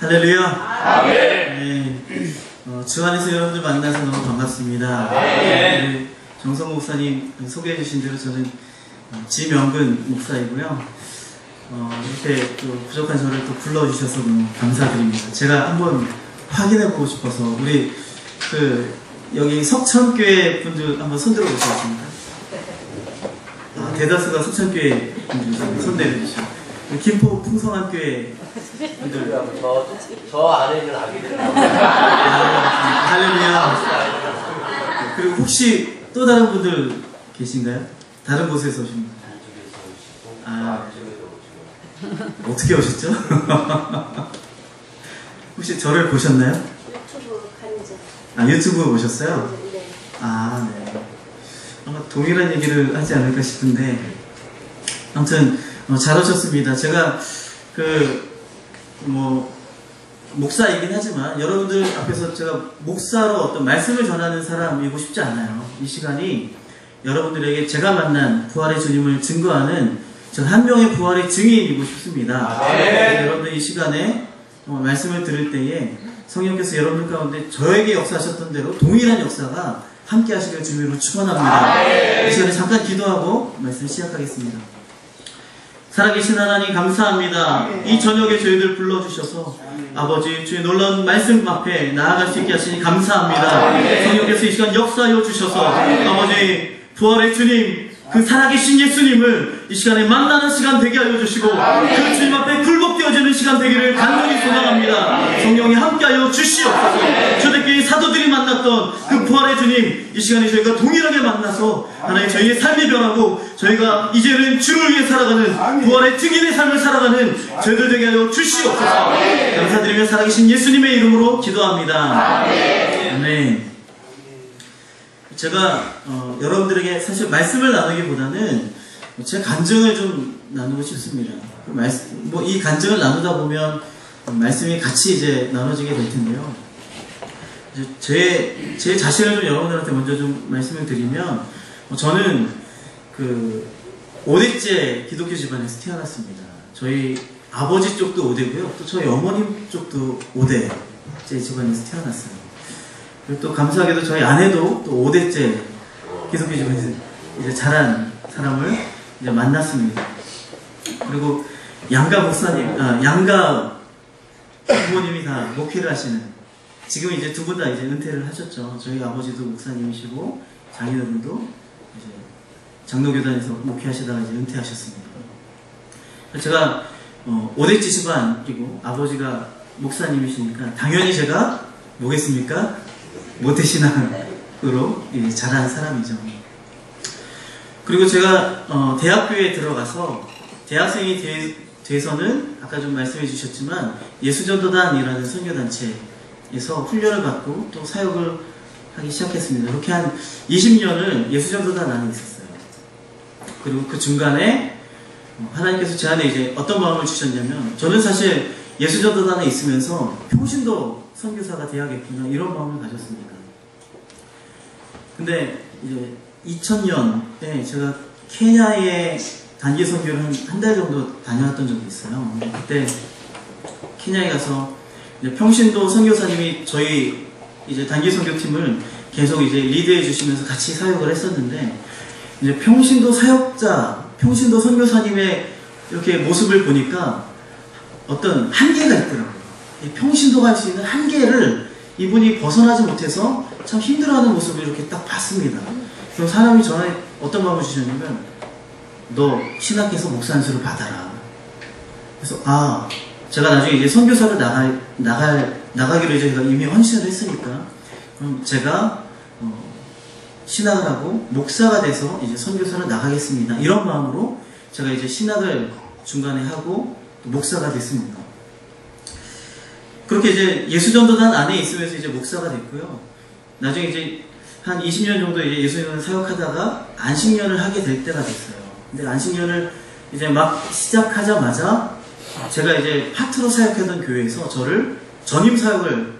할렐루야. 아멘. 네. 주 안에서 여러분들 만나서 너무 반갑습니다. 아멘. 정성 목사님 소개해 주신 대로 저는 지명근 목사이고요. 이렇게 또 부족한 저를 또 불러주셔서 너무 감사드립니다. 제가 한번 확인해 보고 싶어서 우리 여기 석천교회 분들 한번 손 들어 보시겠습니까? 대다수가 석천교회 분들 손 내려주시죠. 김포 풍성한 교회 분들. 저 안에 있는 아기들. 할렐루야. 그리고 혹시 또 다른 분들 계신가요? 다른 곳에서 오신 분? 어떻게 오셨죠? 혹시 저를 보셨나요? 유튜브 간접. 유튜브 보셨어요? 네. 네. 아마 동일한 얘기를 하지 않을까 싶은데, 아무튼 잘 오셨습니다. 제가 목사이긴 하지만 여러분들 앞에서 제가 목사로 어떤 말씀을 전하는 사람이고 싶지 않아요. 이 시간이 여러분들에게 제가 만난 부활의 주님을 증거하는 저 한 명의 부활의 증인이고 싶습니다. 여러분들 이 시간에 말씀을 들을 때에 성령께서 여러분들 가운데 저에게 역사하셨던 대로 동일한 역사가 함께 하시길 주님으로 축원합니다. 이 시간에 잠깐 기도하고 말씀 시작하겠습니다. 살아계신 하나님 감사합니다. 이 저녁에 저희들 불러주셔서 아버지 주의 놀라운 말씀 앞에 나아갈 수 있게 하시니 감사합니다. 성령께서 이 시간 역사하여 주셔서 아버지 부활의 주님 그 살아계신 예수님을 이 시간에 만나는 시간 되게 하여 주시고 그 주님 앞에 굴복되어지는 시간 되기를 간절히 소망합니다. 성령이 함께하여 주시옵소서. 초대교회 사도들이 만났던 그 부활의 주님 이 시간에 저희가 동일하게 만나서 하나님 저희의 삶이 변하고 저희가 이제는 주를 위해 살아가는 부활의 증인의 삶을 살아가는 저희들 되게 하여 주시옵소서. 감사드리며 살아계신 예수님의 이름으로 기도합니다. 아멘. 제가 여러분들에게 사실 말씀을 나누기보다는 제 간증을 좀 나누고 싶습니다. 이 간증을 나누다 보면 말씀이 같이 이제 나눠지게 될 텐데요. 제 자신을 좀 여러분들한테 먼저 좀 말씀을 드리면 저는 5대째 기독교 집안에서 태어났습니다. 저희 아버지 쪽도 5대고요. 또 저희 어머님 쪽도 5대 제 집안에서 태어났어요. 그리고 또 감사하게도 저희 아내도 또 5대째 기독교 집안에서 이제 자란 사람을 이제 만났습니다. 그리고 양가 목사님, 양가 부모님이 다 목회를 하시는, 지금 이제 두 분 다 이제 은퇴를 하셨죠. 저희 아버지도 목사님이시고 장인어른도 이제 장로교단에서 목회하시다가 이제 은퇴하셨습니다. 제가 5대째 집안이고 아버지가 목사님이시니까 당연히 제가 뭐겠습니까? 모태신앙으로 자란 사람이죠. 그리고 제가 대학교에 들어가서 대학생이 돼서는 아까 좀 말씀해 주셨지만 예수전도단이라는 선교단체에서 훈련을 받고 또 사역을 하기 시작했습니다. 그렇게 한 20년을 예수전도단 안에 있었어요. 그리고 그 중간에 하나님께서 제 안에 이제 어떤 마음을 주셨냐면, 저는 사실 예수전도단에 있으면서 평신도 선교사가 돼야겠구나 이런 마음을 가졌습니다. 근데 이제 2000년에 제가 케냐에 단기 선교를 한 달 정도 다녀왔던 적이 있어요. 그때 케냐에 가서 이제 평신도 선교사님이 저희 이제 단기 선교팀을 계속 이제 리드해 주시면서 같이 사역을 했었는데, 이제 평신도 사역자, 평신도 선교사님의 이렇게 모습을 보니까 어떤 한계가 있더라고요. 평신도가 할 수 있는 한계를 이분이 벗어나지 못해서 참 힘들어하는 모습을 이렇게 딱 봤습니다. 그럼 사람이 저한테 어떤 마음을 주셨냐면, 너 신학해서 목사 안수를 받아라. 그래서 제가 나중에 이제 선교사로 나가기로 이제 제가 이미 헌신을 했으니까 그럼 제가 신학을 하고 목사가 돼서 이제 선교사로 나가겠습니다. 이런 마음으로 제가 이제 신학을 중간에 하고 목사가 됐습니다. 그렇게 이제 예수전도단 안에 있으면서 이제 목사가 됐고요. 나중에 이제 한 20년 정도 이제 예수전도단 사역하다가 안식년을 하게 될 때가 됐어요. 근데 안식년을 이제 막 시작하자마자 제가 이제 파트로 사역하던 교회에서 저를 전임 사역을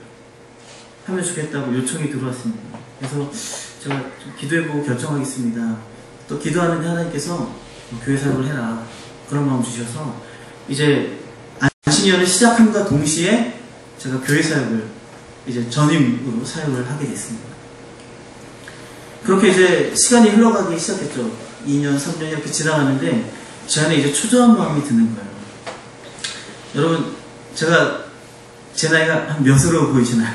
하면 좋겠다고 요청이 들어왔습니다. 그래서 제가 좀 기도해보고 결정하겠습니다. 또 기도하는데 하나님께서 교회 사역을 해라 그런 마음 주셔서 이제 안식년을 시작함과 동시에 제가 교회 사역을 이제 전임으로 사역을 하게 됐습니다. 그렇게 이제 시간이 흘러가기 시작했죠. 2년, 3년 이렇게 지나가는데 제 안에 이제 초조한 마음이 드는 거예요. 여러분, 제가 제 나이가 한 몇으로 보이시나요?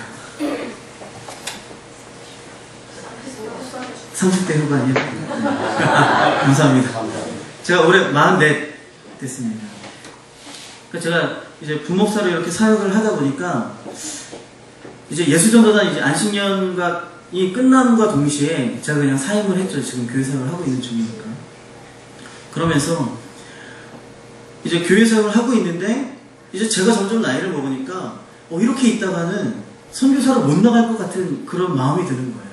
30대 후반이요? 감사합니다. 제가 올해 44 됐습니다. 그러니까 제가 이제 부목사로 이렇게 사역을 하다 보니까 이제 예수전도단 이제 안식년이 끝남과 동시에 제가 그냥 사임을 했죠. 지금 교회 사역을 하고 있는 중이니까. 그러면서 이제 교회 사역을 하고 있는데 이제 제가 점점 나이를 먹으니까 이렇게 있다가는 선교사로 못 나갈 것 같은 그런 마음이 드는 거예요.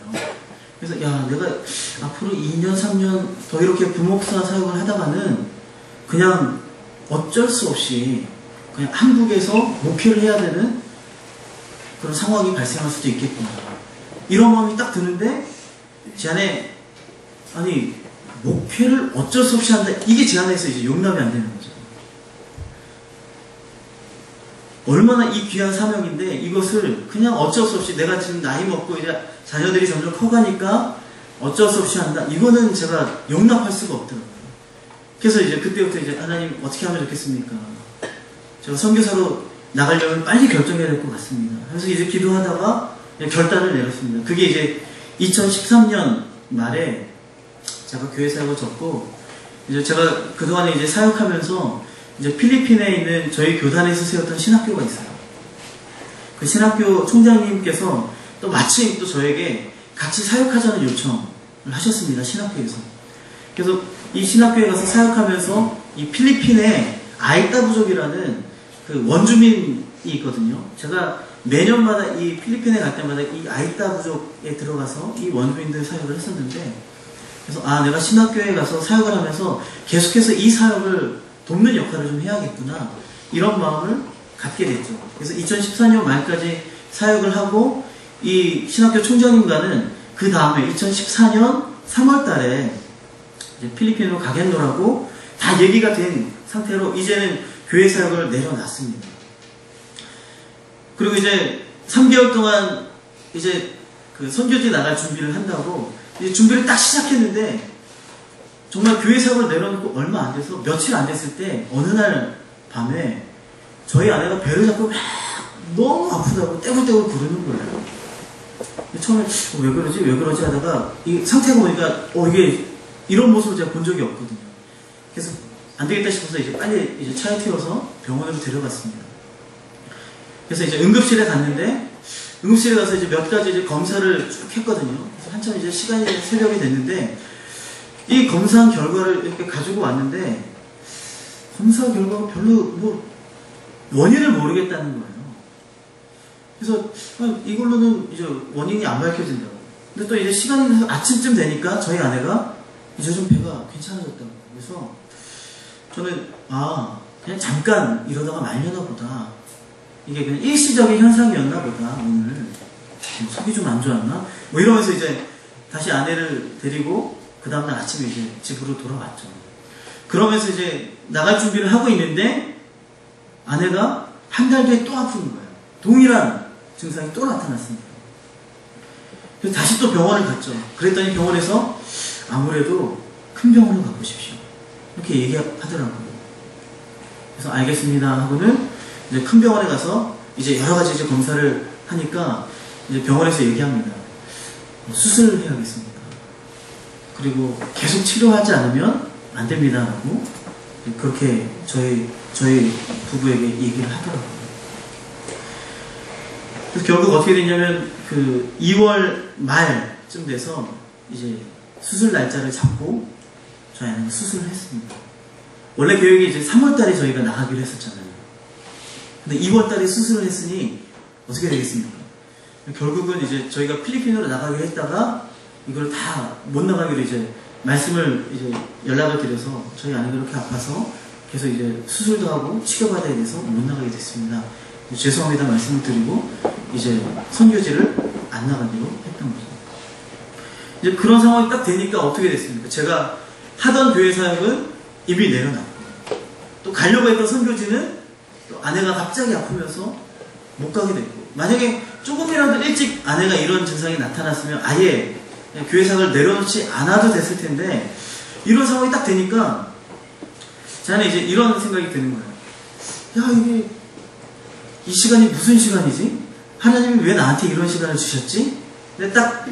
그래서 야, 내가 앞으로 2년, 3년 더 이렇게 부목사 사역을 하다가는 그냥 어쩔 수 없이 그냥 한국에서 목회를 해야 되는 그런 상황이 발생할 수도 있겠구나. 이런 마음이 딱 드는데 제 안에 아니 목회를 어쩔 수 없이 한다. 이게 제 안에서 이제 용납이 안 되는 거죠. 얼마나 이 귀한 사명인데 이것을 그냥 어쩔 수 없이 내가 지금 나이 먹고 이제 자녀들이 점점 커가니까 어쩔 수 없이 한다. 이거는 제가 용납할 수가 없더라고요. 그래서 이제 그때부터 이제 하나님 어떻게 하면 좋겠습니까? 제가 선교사로 나가려면 빨리 결정해야 될 것 같습니다. 그래서 이제 기도하다가 결단을 내렸습니다. 그게 이제 2013년 말에 제가 교회 사역을 접고 이제 제가 그동안에 이제 사역하면서 이제 필리핀에 있는 저희 교단에서 세웠던 신학교가 있어요. 그 신학교 총장님께서 또 마침 또 저에게 같이 사역하자는 요청을 하셨습니다. 신학교에서. 그래서 이 신학교에 가서 사역하면서 이 필리핀에 아이따 부족이라는 그 원주민이 있거든요. 제가 매년마다 이 필리핀에 갈 때마다 이 아이따 부족에 들어가서 이 원주민들 사역을 했었는데 그래서 내가 신학교에 가서 사역을 하면서 계속해서 이 사역을 돕는 역할을 좀 해야겠구나 이런 마음을 갖게 됐죠. 그래서 2014년 말까지 사역을 하고 이 신학교 총장님과는 그 다음에 2014년 3월 달에 이제 필리핀으로 가겠노라고 다 얘기가 된 상태로 이제는 교회 사역을 내려놨습니다. 그리고 이제 3개월 동안 이제 그 선교지 나갈 준비를 한다고 이제 준비를 딱 시작했는데 정말 교회 사역을 내려놓고 얼마 안 돼서 며칠 안 됐을 때 어느 날 밤에 저희 아내가 배를 잡고 막 너무 아프다고 떼굴떼굴 구르는 거예요. 처음에 왜 그러지? 왜 그러지? 하다가 이 상태가 보니까 이게 이런 모습을 제가 본 적이 없거든요. 그래서 안 되겠다 싶어서 이제 빨리 이제 차에 태워서 병원으로 데려갔습니다. 그래서 이제 응급실에 갔는데 응급실에 가서 이제 몇 가지 이제 검사를 쭉 했거든요. 그래서 한참 이제 시간이 새벽이 됐는데 이 검사 결과를 이렇게 가지고 왔는데 검사 결과가 별로 원인을 모르겠다는 거예요. 그래서 이걸로는 이제 원인이 안 밝혀진다고. 근데 또 이제 시간이 아침쯤 되니까 저희 아내가 이제 좀 배가 괜찮아졌다고. 그래서 저는 그냥 잠깐 이러다가 말려나 보다. 이게 그냥 일시적인 현상이었나 보다. 오늘 속이 좀 안 좋았나? 이러면서 이제 다시 아내를 데리고 그 다음날 아침에 이제 집으로 돌아왔죠. 그러면서 이제 나갈 준비를 하고 있는데 아내가 한 달 뒤에 또 아픈 거예요. 동일한 증상이 또 나타났습니다. 그래서 다시 또 병원을 갔죠. 그랬더니 병원에서 아무래도 큰 병원으로 가보십시오. 이렇게 얘기하더라고요. 그래서 알겠습니다 하고는 이제 큰 병원에 가서 이제 여러 가지 이제 검사를 하니까 이제 병원에서 얘기합니다. 수술해야겠습니다. 그리고 계속 치료하지 않으면 안 됩니다 라고 그렇게 저희 부부에게 얘기를 하더라고요. 그래서 결국 어떻게 됐냐면 그 2월 말쯤 돼서 이제 수술 날짜를 잡고 저희 아내가 수술을 했습니다. 원래 계획이 이제 3월 달에 저희가 나가기로 했었잖아요. 근데 2월 달에 수술을 했으니 어떻게 되겠습니까? 결국은 이제 저희가 필리핀으로 나가기로 했다가 이걸 다 못 나가기로 이제 말씀을 이제 연락을 드려서 저희 아내가 그렇게 아파서 계속 이제 수술도 하고 치료받아야 돼서 못 나가게 됐습니다. 죄송합니다 말씀을 드리고 이제 선교지를 안 나가기로 했던 거죠. 이제 그런 상황이 딱 되니까 어떻게 됐습니까? 제가 하던 교회 사역은 이미 내려놨고 또 가려고 했던 선교지는 또 아내가 갑자기 아프면서 못 가게 됐고, 만약에 조금이라도 일찍 아내가 이런 증상이 나타났으면 아예 교회 생활을 내려놓지 않아도 됐을 텐데, 이런 상황이 딱 되니까 저는 이제 이런 생각이 드는 거예요. 야, 이게 이 시간이 무슨 시간이지? 하나님이 왜 나한테 이런 시간을 주셨지? 근데 딱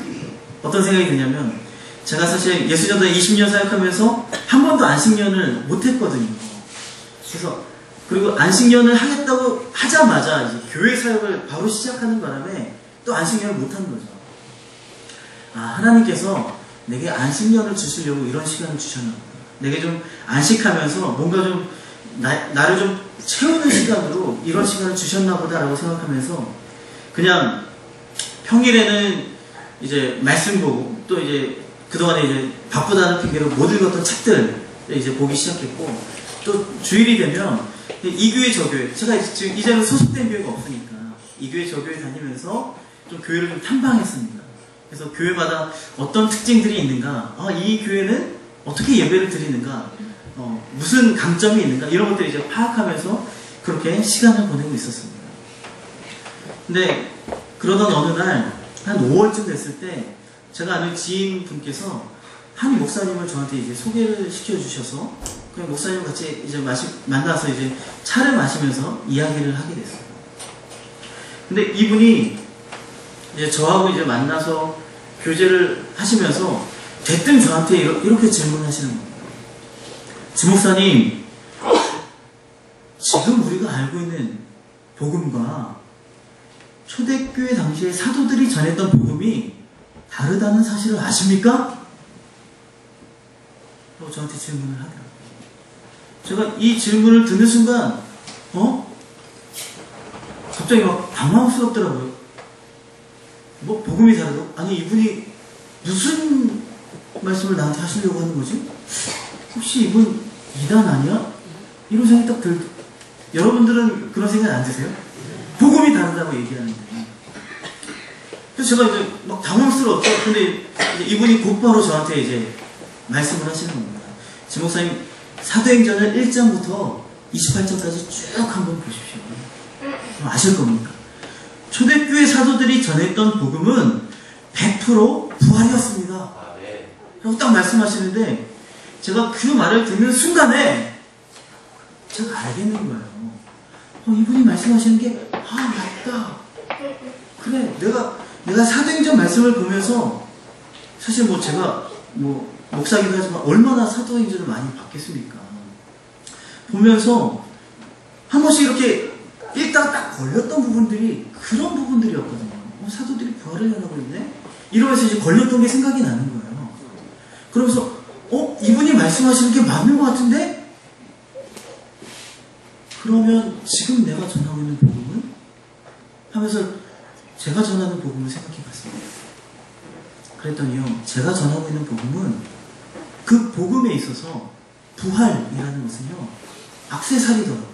어떤 생각이 드냐면, 제가 사실 예수전도에 20년 사역하면서 한 번도 안식년을 못했거든요. 그래서 그리고 안식년을 하겠다고 하자마자 이제 교회 사역을 바로 시작하는 바람에 또 안식년을 못한 거죠. 아, 하나님께서 내게 안식년을 주시려고 이런 시간을 주셨나 보다. 내게 좀 안식하면서 뭔가 좀 나를 좀 채우는 시간으로 이런 시간을 주셨나 보다라고 생각하면서 그냥 평일에는 이제 말씀 보고 또 이제 그동안에 이제 바쁘다는 핑계로 못 읽었던 책들 이제 보기 시작했고, 또 주일이 되면 이 교회 저 교회, 제가 지금 이제는 소속된 교회가 없으니까 이 교회 저 교회 다니면서 좀 교회를 좀 탐방했습니다. 그래서 교회마다 어떤 특징들이 있는가, 이 교회는 어떻게 예배를 드리는가, 무슨 강점이 있는가, 이런 것들을 이제 파악하면서 그렇게 시간을 보내고 있었습니다. 근데 그러던 어느 날 한 5월쯤 됐을 때 제가 아는 지인분께서 한 목사님을 저한테 이제 소개를 시켜주셔서 그 목사님 같이 이제 만나서 이제 차를 마시면서 이야기를 하게 됐어요. 근데 이분이 이제 저하고 이제 만나서 교제를 하시면서 대뜸 저한테 이렇게 질문하시는 겁니다. 주목사님, 지금 우리가 알고 있는 복음과 초대교회 당시에 사도들이 전했던 복음이 다르다는 사실을 아십니까? 라고 저한테 질문을 하더라고요. 제가 이 질문을 듣는 순간 갑자기 막 당황스럽더라고요. 뭐 복음이 다르다고? 아니, 이분이 무슨 말씀을 나한테 하시려고 하는 거지? 혹시 이분 이단 아니야? 이런 생각이 딱 들고, 여러분들은 그런 생각 안 드세요? 복음이 다르다고 얘기하는데. 그래서 제가 이제 막 당황스러웠죠. 근데 이제 이분이 곧바로 저한테 이제 말씀을 하시는 겁니다. 지목사님, 사도행전을 1장부터 28장까지 쭉 한번 보십시오. 그럼 아실 겁니다. 초대교회 사도들이 전했던 복음은 100% 부활이었습니다. 라고 딱 말씀하시는데, 제가 그 말을 듣는 순간에 제가 알겠는 거예요. 이분이 말씀하시는 게, 맞다. 그래, 내가 사도행전 말씀을 보면서, 사실 뭐 제가 목사기도 하지만 얼마나 사도행전을 많이 봤겠습니까? 보면서 한 번씩 이렇게 읽다가 딱 걸렸던 부분들이 그런 부분들이었거든요. 사도들이 부활을 하고 있네? 이러면서 이제 걸렸던 게 생각이 나는 거예요. 그러면서 이분이 말씀하시는 게 맞는 것 같은데? 그러면 지금 내가 전하고 있는 복음은? 하면서 제가 전하는 복음을 생각해 봤습니다. 그랬더니요, 제가 전하고 있는 복음은 그 복음에 있어서 부활이라는 것은요, 액세서리더라고요.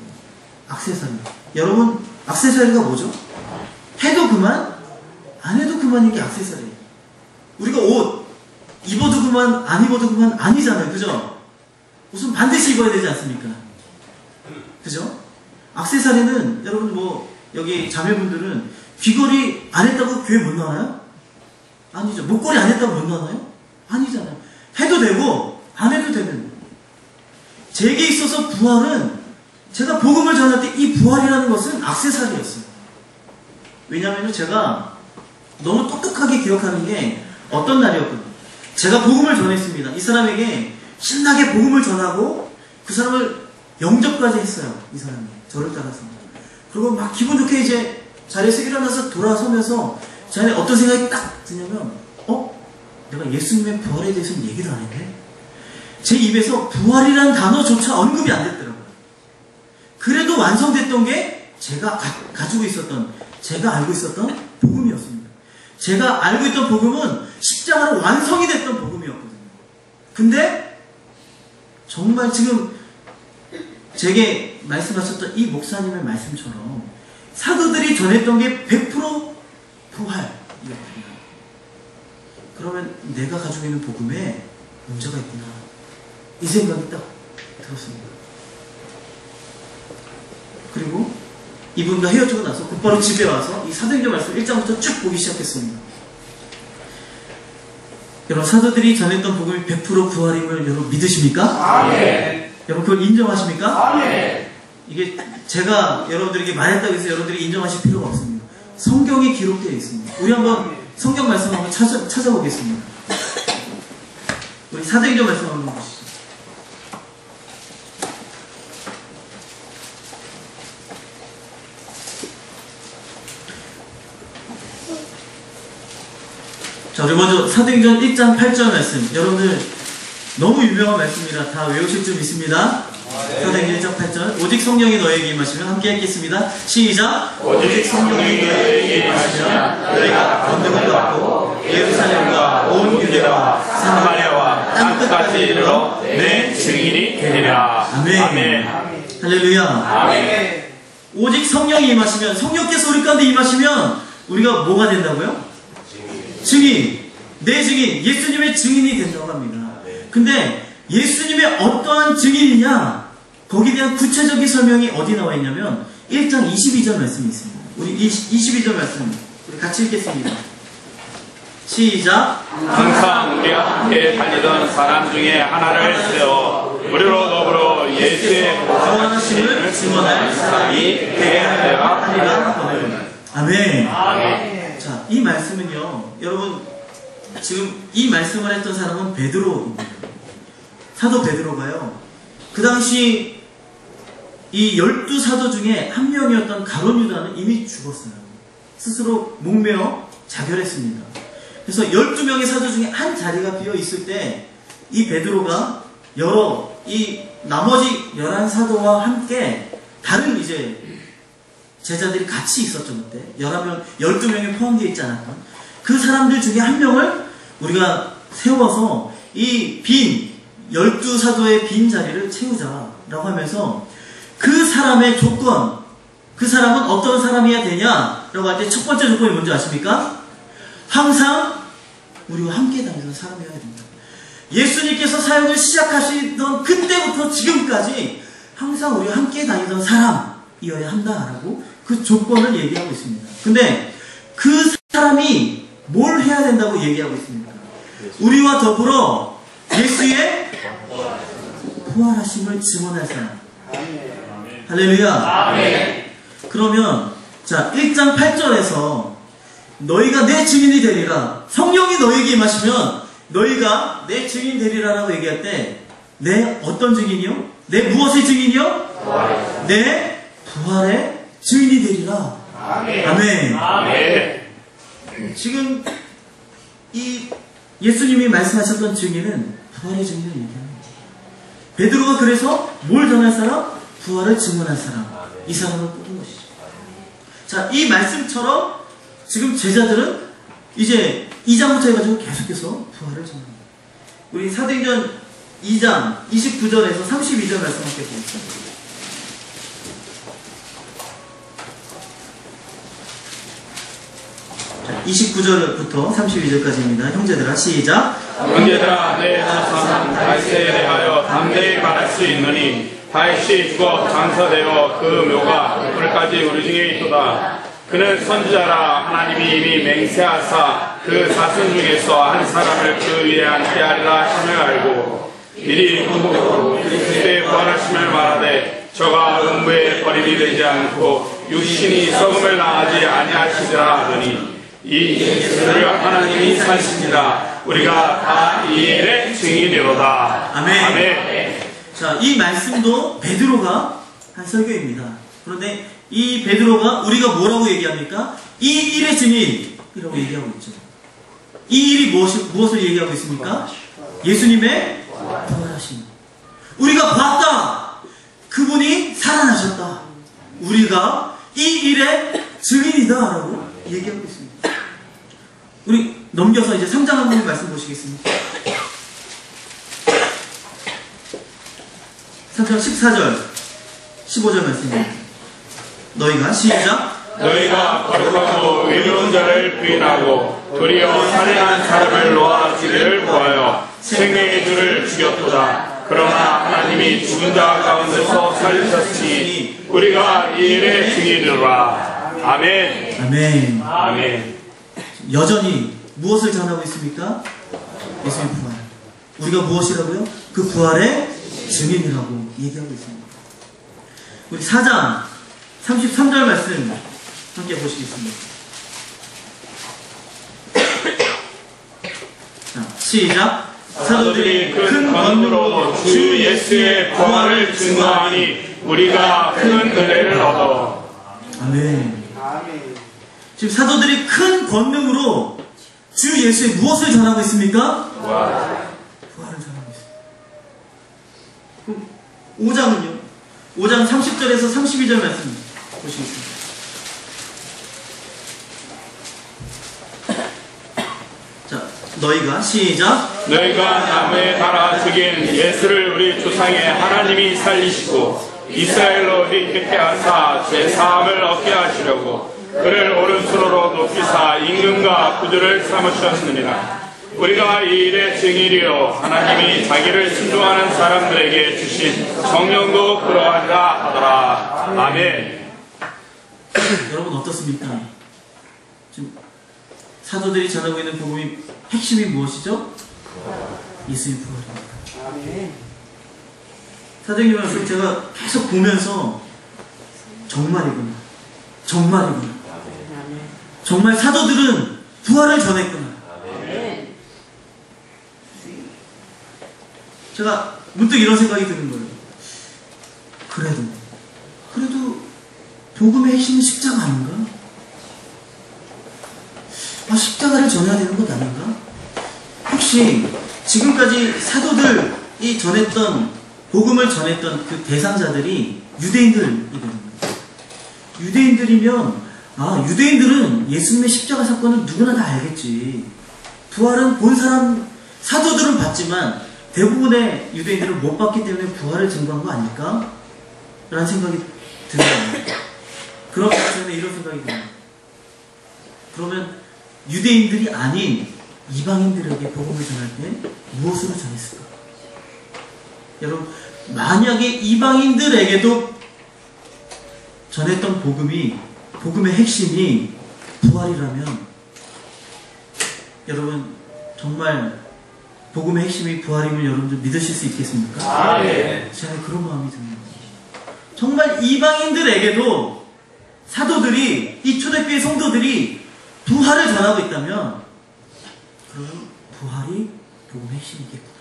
액세서리. 여러분, 액세서리가 뭐죠? 해도 그만, 안 해도 그만인 게 액세서리예요. 우리가 옷 입어도 그만, 안 입어도 그만 아니잖아요. 그죠? 옷은 반드시 입어야 되지 않습니까? 그죠? 액세서리는 여러분 여기 자매분들은 귀걸이 안 했다고 교회 못 나와요? 아니죠. 목걸이 안 했다고 못 나와요? 아니잖아요. 해도 되고 안 해도 되는. 제게 있어서 부활은, 제가 복음을 전할 때 이 부활이라는 것은 액세서리였어요. 왜냐하면 제가 너무 똑똑하게 기억하는 게 어떤 날이었거든요. 제가 복음을 전했습니다. 이 사람에게 신나게 복음을 전하고 그 사람을 영접까지 했어요. 이 사람이 저를 따라서. 그리고 막 기분 좋게 이제 자리에서 일어나서 돌아서면서 제 안에 어떤 생각이 딱 드냐면, 내가 예수님의 부활에 대해서는 얘기를 안 했네? 제 입에서 부활이라는 단어조차 언급이 안 됐더라고요. 그래도 완성됐던 게 제가 가지고 있었던, 제가 알고 있었던 복음이었습니다. 제가 알고 있던 복음은 십자가로 완성이 됐던 복음이었거든요. 근데 정말 지금 제게 말씀하셨던 이 목사님의 말씀처럼 사도들이 전했던 게 100% 부활이었구나. 그러면 내가 가지고 있는 복음에 문제가 있구나. 이 생각이 딱 들었습니다. 그리고 이분과 헤어지고 나서 곧바로 집에 와서 이 사도행전 말씀 1장부터 쭉 보기 시작했습니다. 여러분, 사도들이 전했던 복음이 100% 부활임을 여러분 믿으십니까? 아멘. 여러분, 그걸 인정하십니까? 아멘. 이게 제가 여러분들에게 말했다고 해서 여러분들이 인정하실 필요가 없습니다. 성경에 기록되어 있습니다. 우리 한번 성경 말씀 한번 찾아보겠습니다. 우리 사도행전 말씀 한번 보시죠. 자, 우리 먼저 사도행전 1장 8절 말씀. 여러분들 너무 유명한 말씀이라 다 외우실 줄 믿습니다. 사도행전 1장 8절. 오직 성령이 너에게 임하시면 함께 읽겠습니다. 시작. 오직 성령이 너에게 임하시면 너희가 권능을 받고 예루살렘과 온 유대와 사마리아와 땅끝까지 이르러 내 증인이 되리라. 아멘. 아멘. 할렐루야. 아멘. 오직 성령이 임하시면, 성령께서 우리 가운데 임하시면 우리가 뭐가 된다고요? 증인. 내 증인. 예수님의 증인이 된다고 합니다. 근데 예수님의 어떠한 증인이냐, 거기에 대한 구체적인 설명이 어디 나와 있냐면 1장 22절 말씀이 있습니다. 우리 22절 말씀 우리 같이 읽겠습니다. 시작. 항상 우리가 함께 다니던 사람 중에 하나를 세워 우리로 더불어 예수의 구원하심을 증언할 사람이 되게 하리라. 아멘. 자, 이 말씀은요, 여러분, 지금 이 말씀을 했던 사람은 베드로입니다. 사도 베드로가요, 그 당시 이 12사도 중에 한 명이었던 가룟 유다는 이미 죽었어요. 스스로 목매어 자결했습니다. 그래서 12명의 사도 중에 한 자리가 비어 있을 때 이 베드로가 이 나머지 11사도와 함께 다른 이제 제자들이 같이 있었죠. 그때 12명이 포함되어 있지 않았던 그 사람들 중에 한 명을 우리가 세워서 이 12사도의 빈 자리를 채우자라고 하면서 그 사람의 조건, 그 사람은 어떤 사람이어야 되냐라고 할 때 첫 번째 조건이 뭔지 아십니까? 항상 우리와 함께 다니던 사람이어야 된다. 예수님께서 사역을 시작하시던 그때부터 지금까지 항상 우리와 함께 다니던 사람이어야 한다라고 그 조건을 얘기하고 있습니다. 근데 그 사람이 뭘 해야 된다고 얘기하고 있습니까? 우리와 더불어 예수의 부활하심을 증언할 사람. 할렐루야. 아멘. 그러면 자, 1장 8절에서 너희가 내 증인이 되리라, 성령이 너희에게 임하시면 너희가 내 증인 되리라라고 얘기할 때 내 어떤 증인이요? 내 무엇의 증인이요? 내 부활의 증인이 되리라. 아멘. 아멘. 지금 이 예수님이 말씀하셨던 증인은 부활의 증인을 얘기합니다. 베드로가 그래서 뭘 전할 사람? 부활을 증언할 사람. 이 사람을 뽑은 것이죠. 자, 이 말씀처럼 지금 제자들은 이제 2장부터 해가지고 계속해서 부활을 증언합니다. 우리 사도행전 2장 29절에서 32절 말씀 함께 보겠습니다. 29절부터 32절까지입니다. 형제들아, 시작. 형제들아, 내 조상 다윗에 대하여 담대히 말할 수 있느니 다윗이 죽어 장사되어 그 묘가 오늘까지 우리 중에 있도다. 그는 선지자라 하나님이 이미 맹세하사 그 자손 중에서 한 사람을 그 위에 앉게 하리라 함을 알고 미리 궁극으로 그리스도의 부활하심을 말하되 저가 음부에 버림이 되지 않고 육신이 썩음을 당하지 아니하시리라 하더니 이 예수를 하나님이 사십니다. 우리가 다 이 일의 증인이로다. 아멘. 아멘. 자, 이 말씀도 베드로가 한 설교입니다. 그런데 이 베드로가 우리가 뭐라고 얘기합니까? 이 일의 증인이라고 얘기하고 있죠. 이 일이 무엇을 얘기하고 있습니까? 예수님의 부활하심. 우리가 봤다. 그분이 살아나셨다. 우리가 이 일의 증인이다라고 얘기하고 있습니다. 우리 넘겨서 이제 3장 한번 말씀 보시겠습니다. 3장 14절 15절 말씀입니다. 너희가 시작. 너희가 거룩하고 의로운 자를 부인하고 도리어 살인한 사람을 놓아 주기를 구하여 생명의 주를 죽였도다. 그러나 하나님이 하나님이 죽은 자 가운데서 살리셨으니 우리가 이 일의 증인이로라. 아멘. 아멘. 아멘. 여전히 무엇을 전하고 있습니까? 예수님 부활. 우리가 무엇이라고요? 그 부활의 증인이라고 얘기하고 있습니다. 우리 4장 33절 말씀 함께 보시겠습니다. 자, 시작. 사도들이 큰 권능으로 주 예수의 부활을 증거하니 우리가 큰 은혜를 얻어. 아멘. 지금 사도들이 큰 권능으로 주 예수의 무엇을 전하고 있습니까? 부활을 전하고 있습니다. 그럼 5장은요? 5장 30절에서 32절 말씀 보시겠습니다. 자, 너희가 시작. 너희가 나무에 달아 죽인 예수를 우리 조상의 하나님이 살리시고 이스라엘로 있게 하사 죄사함을 얻게 하시려고 그를 오른손으로 높이사 임금과 구주를 삼으셨느니라. 우리가 이 일의 증인이요 하나님이 자기를 순종하는 사람들에게 주신 정령도 그러하리라 하더라. 아멘. 여러분 어떻습니까? 지금 사도들이 전하고 있는 복음이 핵심이 무엇이죠? 예수의 부활입니다. 사도행전을 제가 계속 보면서 정말이구나, 정말이구나, 정말 사도들은 부활을 전했구나. 제가 문득 이런 생각이 드는 거예요. 그래도 복음의 핵심은 십자가 아닌가? 십자가를 전해야 되는 것 아닌가? 혹시 지금까지 사도들이 전했던, 복음을 전했던 그 대상자들이 유대인들이거든요. 유대인들이면 유대인들은 예수님의 십자가 사건은 누구나 다 알겠지. 부활은 본 사람, 사도들은 봤지만 대부분의 유대인들은 못 봤기 때문에 부활을 증거한 거 아닐까? 라는 생각이 드는 거예요. 그런 전에 이런 생각이 듭니다. 그러면 유대인들이 아닌 이방인들에게 복음을 전할 때 무엇으로 전했을까? 여러분, 만약에 이방인들에게도 전했던 복음의 핵심이 부활이라면, 여러분, 정말 복음의 핵심이 부활임을 여러분들 믿으실 수 있겠습니까? 제가 그런 마음이 듭니다. 정말 이방인들에게도 사도들이, 이 초대교회 성도들이 부활을 전하고 있다면, 그러면 부활이 복음의 핵심이겠구나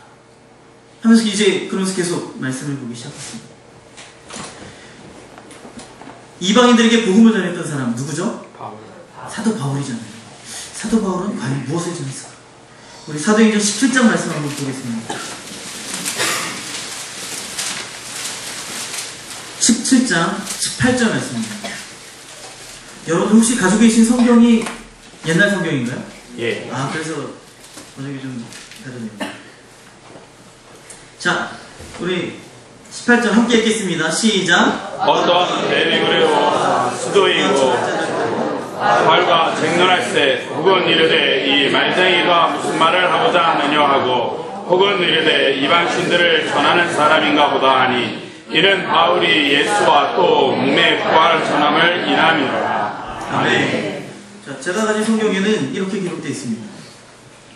하면서 그러면서 계속 말씀을 보기 시작했습니다. 이방인들에게 복음을 전했던 사람 누구죠? 사도 바울이잖아요. 사도 바울은 과연 무엇을 전했을까? 우리 사도행전 17장 말씀 한번 보겠습니다. 17장 18절 말씀입니다. 여러분 혹시 가지고 계신 성경이 옛날 성경인가요? 예. 그래서 번역이 좀 다르네요. 자, 우리 18절 함께 읽겠습니다. 시작. 어떤 대리그레오 수도이고 바울과 쟁론할세 혹은 이르되 이 말쟁이가 무슨 말을 하고자 하느냐 하고 혹은 이르되 이방신들을 전하는 사람인가 보다 하니 이는 바울이 예수와 또 몸의 부활을 전함을 인함이로라. 아멘. 자, 제가 가진 성경에는 이렇게 기록되어 있습니다.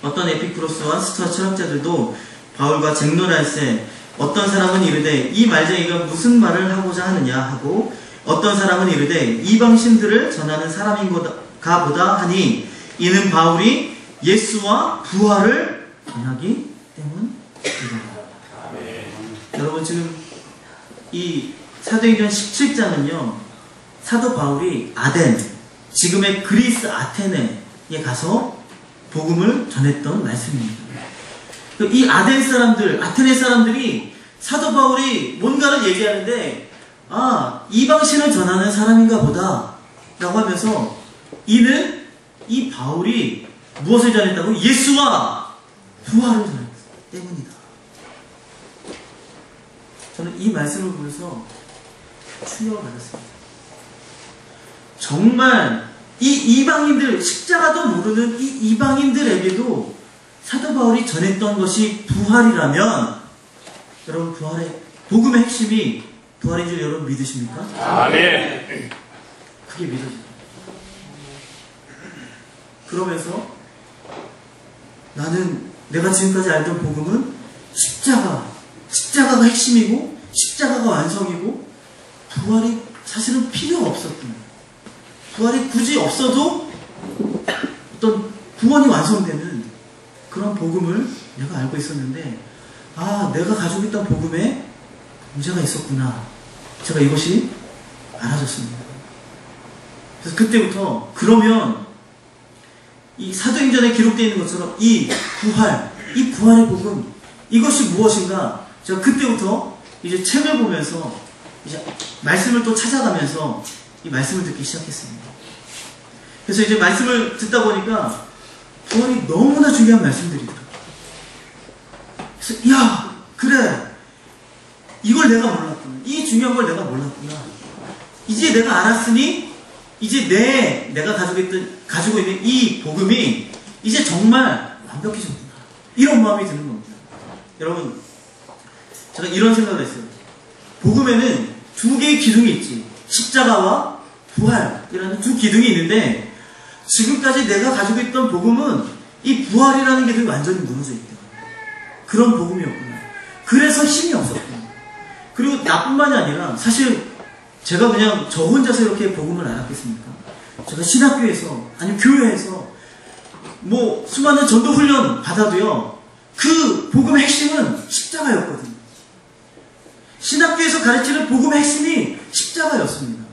어떤 에피쿠로스와 스토아 철학자들도 바울과 쟁론할세 어떤 사람은 이르되 이 말쟁이가 무슨 말을 하고자 하느냐 하고 어떤 사람은 이르되 이방신들을 전하는 사람인가 보다 하니 이는 바울이 예수와 부활을 전하기 때문이다. 여러분 지금 이 사도행전 17장은요 사도 바울이 아덴, 지금의 그리스 아테네에 가서 복음을 전했던 말씀입니다. 이 아덴 사람들, 아테네 사람들이 사도 바울이 뭔가를 얘기하는데 이방신을 전하는 사람인가 보다 라고 하면서 이는 이 바울이 무엇을 전했다고? 예수와 부활을 전했기 때문이다. 저는 이 말씀을 보면서 충격을 받았습니다. 정말 이 이방인들, 십자가도 모르는 이 이방인들에게도 사도 바울이 전했던 것이 부활이라면 여러분 부활의 복음의 핵심이 부활인 줄 여러분 믿으십니까? 아멘. 그게 믿어집니다. 그러면서 나는 내가 지금까지 알던 복음은 십자가가 핵심이고 십자가가 완성이고 부활이 사실은 필요가 없었던, 부활이 굳이 없어도 어떤 구원이 완성되는 그런 복음을 내가 알고 있었는데, 아, 내가 가지고 있던 복음에 문제가 있었구나. 제가 이것이 알아졌습니다. 그래서 그때부터, 그러면 이 사도행전에 기록되어 있는 것처럼 이 부활의 복음, 이것이 무엇인가? 제가 그때부터 이제 책을 보면서 이제 말씀을 또 찾아가면서 이 말씀을 듣기 시작했습니다. 그래서 이제 말씀을 듣다 보니까 부활이 너무나 중요한 말씀들이더라고요. 그래서 야, 그래, 이걸 내가 몰랐구나. 이 중요한 걸 내가 몰랐구나. 이제 내가 알았으니 이제 내가 가지고 있는 이 복음이 이제 정말 완벽해졌구나. 이런 마음이 드는 겁니다. 여러분, 제가 이런 생각을 했어요. 복음에는 두 개의 기둥이 있지. 십자가와 부활이라는 두 기둥이 있는데, 지금까지 내가 가지고 있던 복음은 이 부활이라는 기둥이 완전히 무너져 있다. 그런 복음이었구나. 그래서 힘이 없었구나. 그리고 나뿐만이 아니라 사실 제가 그냥 저 혼자서 이렇게 복음을 알았겠습니까? 제가 신학교에서, 아니면 교회에서 뭐 수많은 전도 훈련 받아도요, 그 복음의 핵심은 십자가였거든요. 신학교에서 가르치는 복음의 핵심이 십자가였습니다.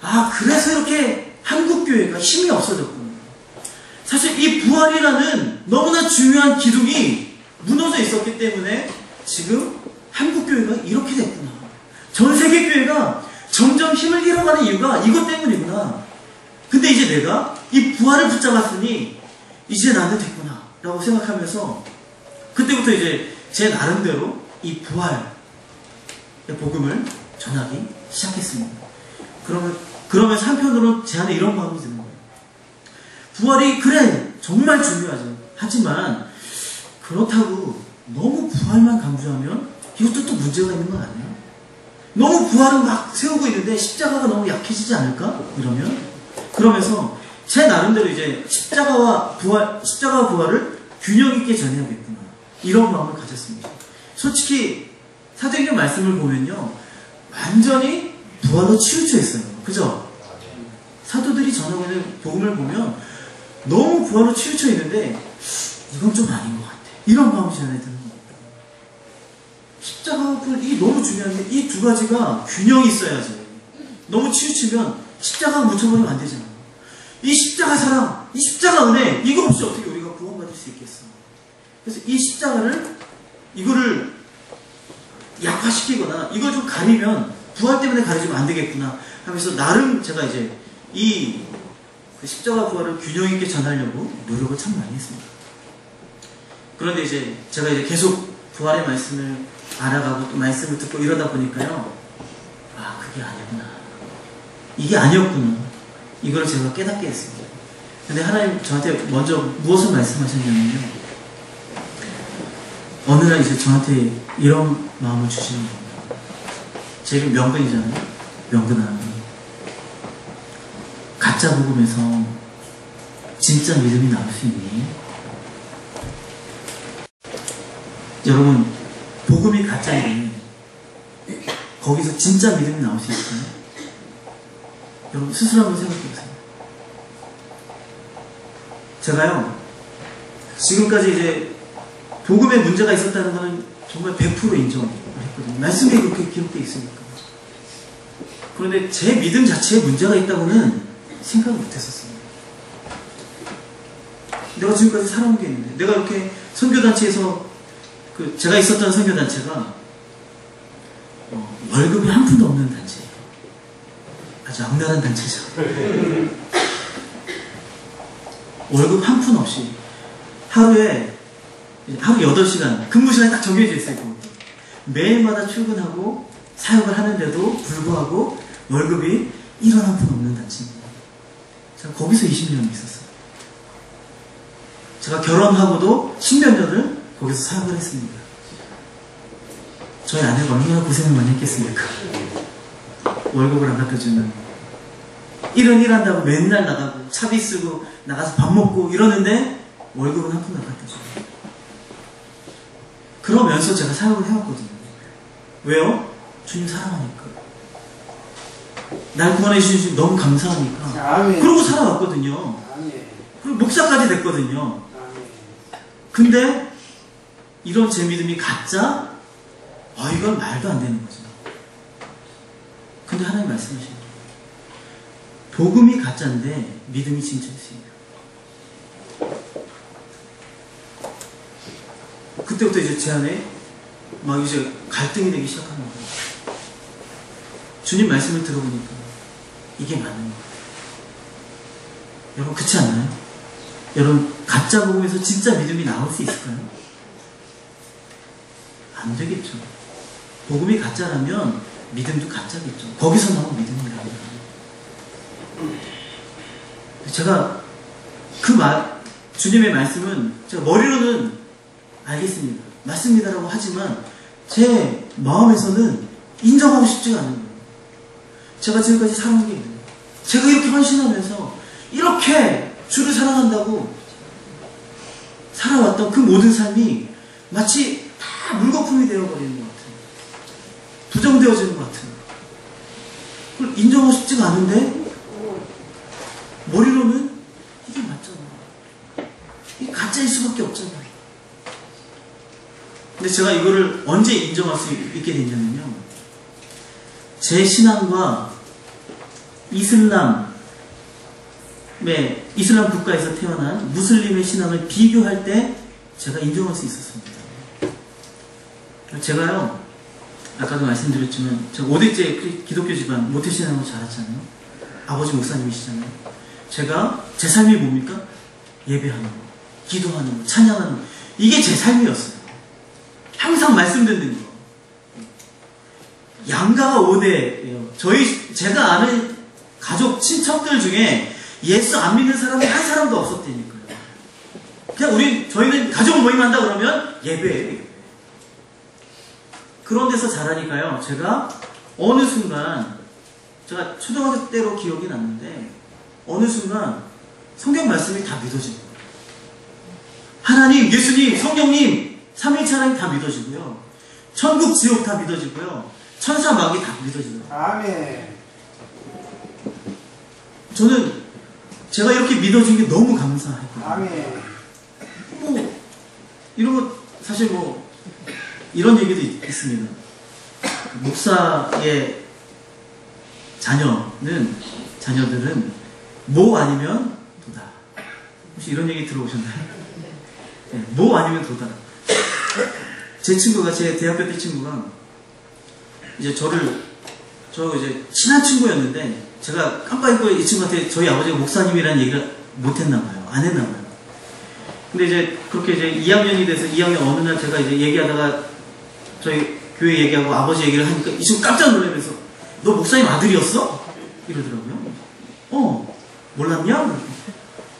아, 그래서 이렇게 한국교회가 힘이 없어졌구나. 사실 이 부활이라는 너무나 중요한 기둥이 무너져 있었기 때문에 지금 한국교회가 이렇게 됐구나. 전 세계 교회가 점점 힘을 잃어가는 이유가 이것 때문이구나. 근데 이제 내가 이 부활을 붙잡았으니 이제 나는 됐구나 라고 생각하면서 그때부터 이제 제 나름대로 이 부활의 복음을 전하기 시작했습니다. 그러면서 한편으로는 제 안에 이런 마음이 드는 거예요. 부활이 그래 정말 중요하죠. 하지만 그렇다고 너무 부활만 강조하면 이것도 또 문제가 있는 거 아니에요? 너무 부활은 막 세우고 있는데 십자가가 너무 약해지지 않을까? 그러면서 제 나름대로 이제 십자가와 부활을 균형 있게 전해야겠구나. 이런 마음을 가졌습니다. 솔직히 사도행전 말씀을 보면요, 완전히 부활로 치우쳐 있어요. 그죠? 사도들이 전하고 있는 복음을 보면 너무 부활로 치우쳐 있는데 이건 좀 아닌 것 같아. 이런 마음이 제 안에 드는 겁니다. 십자가와 부활, 이게 너무 중요한데 이 두 가지가 균형이 있어야지. 너무 치우치면 십자가가 묻혀버리면 안 되잖아요. 이 십자가 사랑, 이 십자가 은혜, 이거 없이 어떻게 우리가 구원받을 수 있겠어? 그래서 이 이거를 약화시키거나 이걸 좀 가리면 부활 때문에 가리지면 안 되겠구나 하면서 나름 제가 이제 이 십자가 부활을 균형 있게 전하려고 노력을 참 많이 했습니다. 그런데 이제 제가 이제 계속 부활의 말씀을 알아가고 또 말씀을 듣고 이러다 보니까요, 아, 그게 아니구나. 이게 아니었구나. 이걸 제가 깨닫게 했습니다. 근데 하나님 저한테 먼저 무엇을 말씀하셨냐면요, 어느 날 이제 저한테 이런 마음을 주시는 겁니다. 제 이름 명근이잖아요. 명근아, 가짜 복음에서 진짜 믿음이 나올 수 있니? 여러분, 복음이 가짜인데 거기서 진짜 믿음이 나올 수 있을까요? 여러분 스스로 한번 생각해보세요. 제가요, 지금까지 이제 복음에 문제가 있었다는 것은 정말 100% 인정을 했거든요. 말씀에 그렇게 기록되어 있으니까. 그런데 제 믿음 자체에 문제가 있다고는 생각을 못했었어요. 내가 지금까지 살아온 게 있는데, 내가 이렇게 선교단체에서 제가 있었던 선교단체가 월급이 한 푼도 없는 단체예요. 아주 악랄한 단체죠. 월급 한 푼 없이 하루 8시간 근무시간이 딱 정해져 있어요. 매일마다 출근하고 사역을 하는데도 불구하고 월급이 1원 한 푼 없는 단체입니다. 제가 거기서 20년이 있었어요. 제가 결혼하고도 10몇 년을 거기서 사역을 했습니다. 저희 아내가 얼마나 고생을 많이 했겠습니까? 월급을 안 갖다 주는. 일한다고 맨날 나가고 차비 쓰고 나가서 밥 먹고 이러는데 월급은 한 푼도 안 갖다 줘요. 그러면서 제가 사역을 해왔거든요. 왜요? 주님 사랑하니까. 날 구원해 주신 주님 너무 감사하니까. 아멘. 그러고 살아왔거든요. 아멘. 그리고 목사까지 됐거든요. 아멘. 근데 이런 제 믿음이 가짜? 이건 말도 안 되는 거죠. 근데 하나님 말씀하시는 거예요. 복음이 가짜인데 믿음이 진짜였습니다. 그때부터 이제 제 안에 막 이제 갈등이 되기 시작하는 거예요. 주님 말씀을 들어보니까 이게 맞는 거예요. 여러분 그렇지 않나요? 여러분 가짜 복음에서 진짜 믿음이 나올 수 있을까요? 안 되겠죠. 복음이 가짜라면 믿음도 가짜겠죠. 거기서 나온 믿음이라면. 제가 주님의 말씀은 제가 머리로는 알겠습니다. 맞습니다라고 하지만 제 마음에서는 인정하고 싶지가 않은 거예요. 제가 지금까지 살아온 게 있는 거예요. 제가 이렇게 헌신하면서 이렇게 주를 사랑한다고 살아왔던 그 모든 삶이 마치 다 물거품이 되어버리는 것 같아요. 부정되어지는 것 같아요. 그걸 인정하고 싶지가 않은데 머리로는 이게 맞잖아. 이게 가짜일 수밖에 없잖아. 근데 제가 이거를 언제 인정할 수 있게 됐냐면요. 제 신앙과 이슬람 국가에서 태어난 무슬림의 신앙을 비교할 때 제가 인정할 수 있었습니다. 제가요, 아까도 말씀드렸지만 제가 5대째 기독교 집안 모태신앙으로 자랐잖아요. 아버지 목사님이시잖아요. 제가 제 삶이 뭡니까? 예배하는 거, 기도하는 거, 찬양하는 거. 이게 제 삶이었어요. 항상 말씀 듣는 거. 양가가 5대예요. 제가 아는 가족, 친척들 중에 예수 안 믿는 사람이 한 사람도 없었다니까요. 그냥 저희는 가족 모임한다 그러면 예배예요. 그런 데서 자라니까요. 제가 어느 순간, 제가 초등학교 때로 기억이 났는데, 어느 순간 성경 말씀이 다 믿어진 거예요. 하나님, 예수님, 성령님, 삼위일체 하나님 다 믿어지고요. 천국, 지옥 다 믿어지고요. 천사, 마귀 다 믿어지더라고요. 아멘. 저는 제가 이렇게 믿어진 게 너무 감사했거든요. 아멘. 이런 거 사실 이런 얘기도 있습니다. 목사의 자녀들은 뭐 아니면 도다. 혹시 이런 얘기 들어보셨나요? 네, 뭐 아니면 도다. 제 대학교 때 친구가 이제 저 이제 친한 친구였는데 제가 깜빡 잊고 이 친구한테 저희 아버지가 목사님이라는 얘기를 못했나봐요. 안 했나봐요. 근데 이제 그렇게 이제 2학년이 돼서 2학년 어느 날 제가 이제 얘기하다가 저희 교회 얘기하고 아버지 얘기를 하니까 이 친구 깜짝 놀라면서 너 목사님 아들이었어? 이러더라고요. 몰랐냐?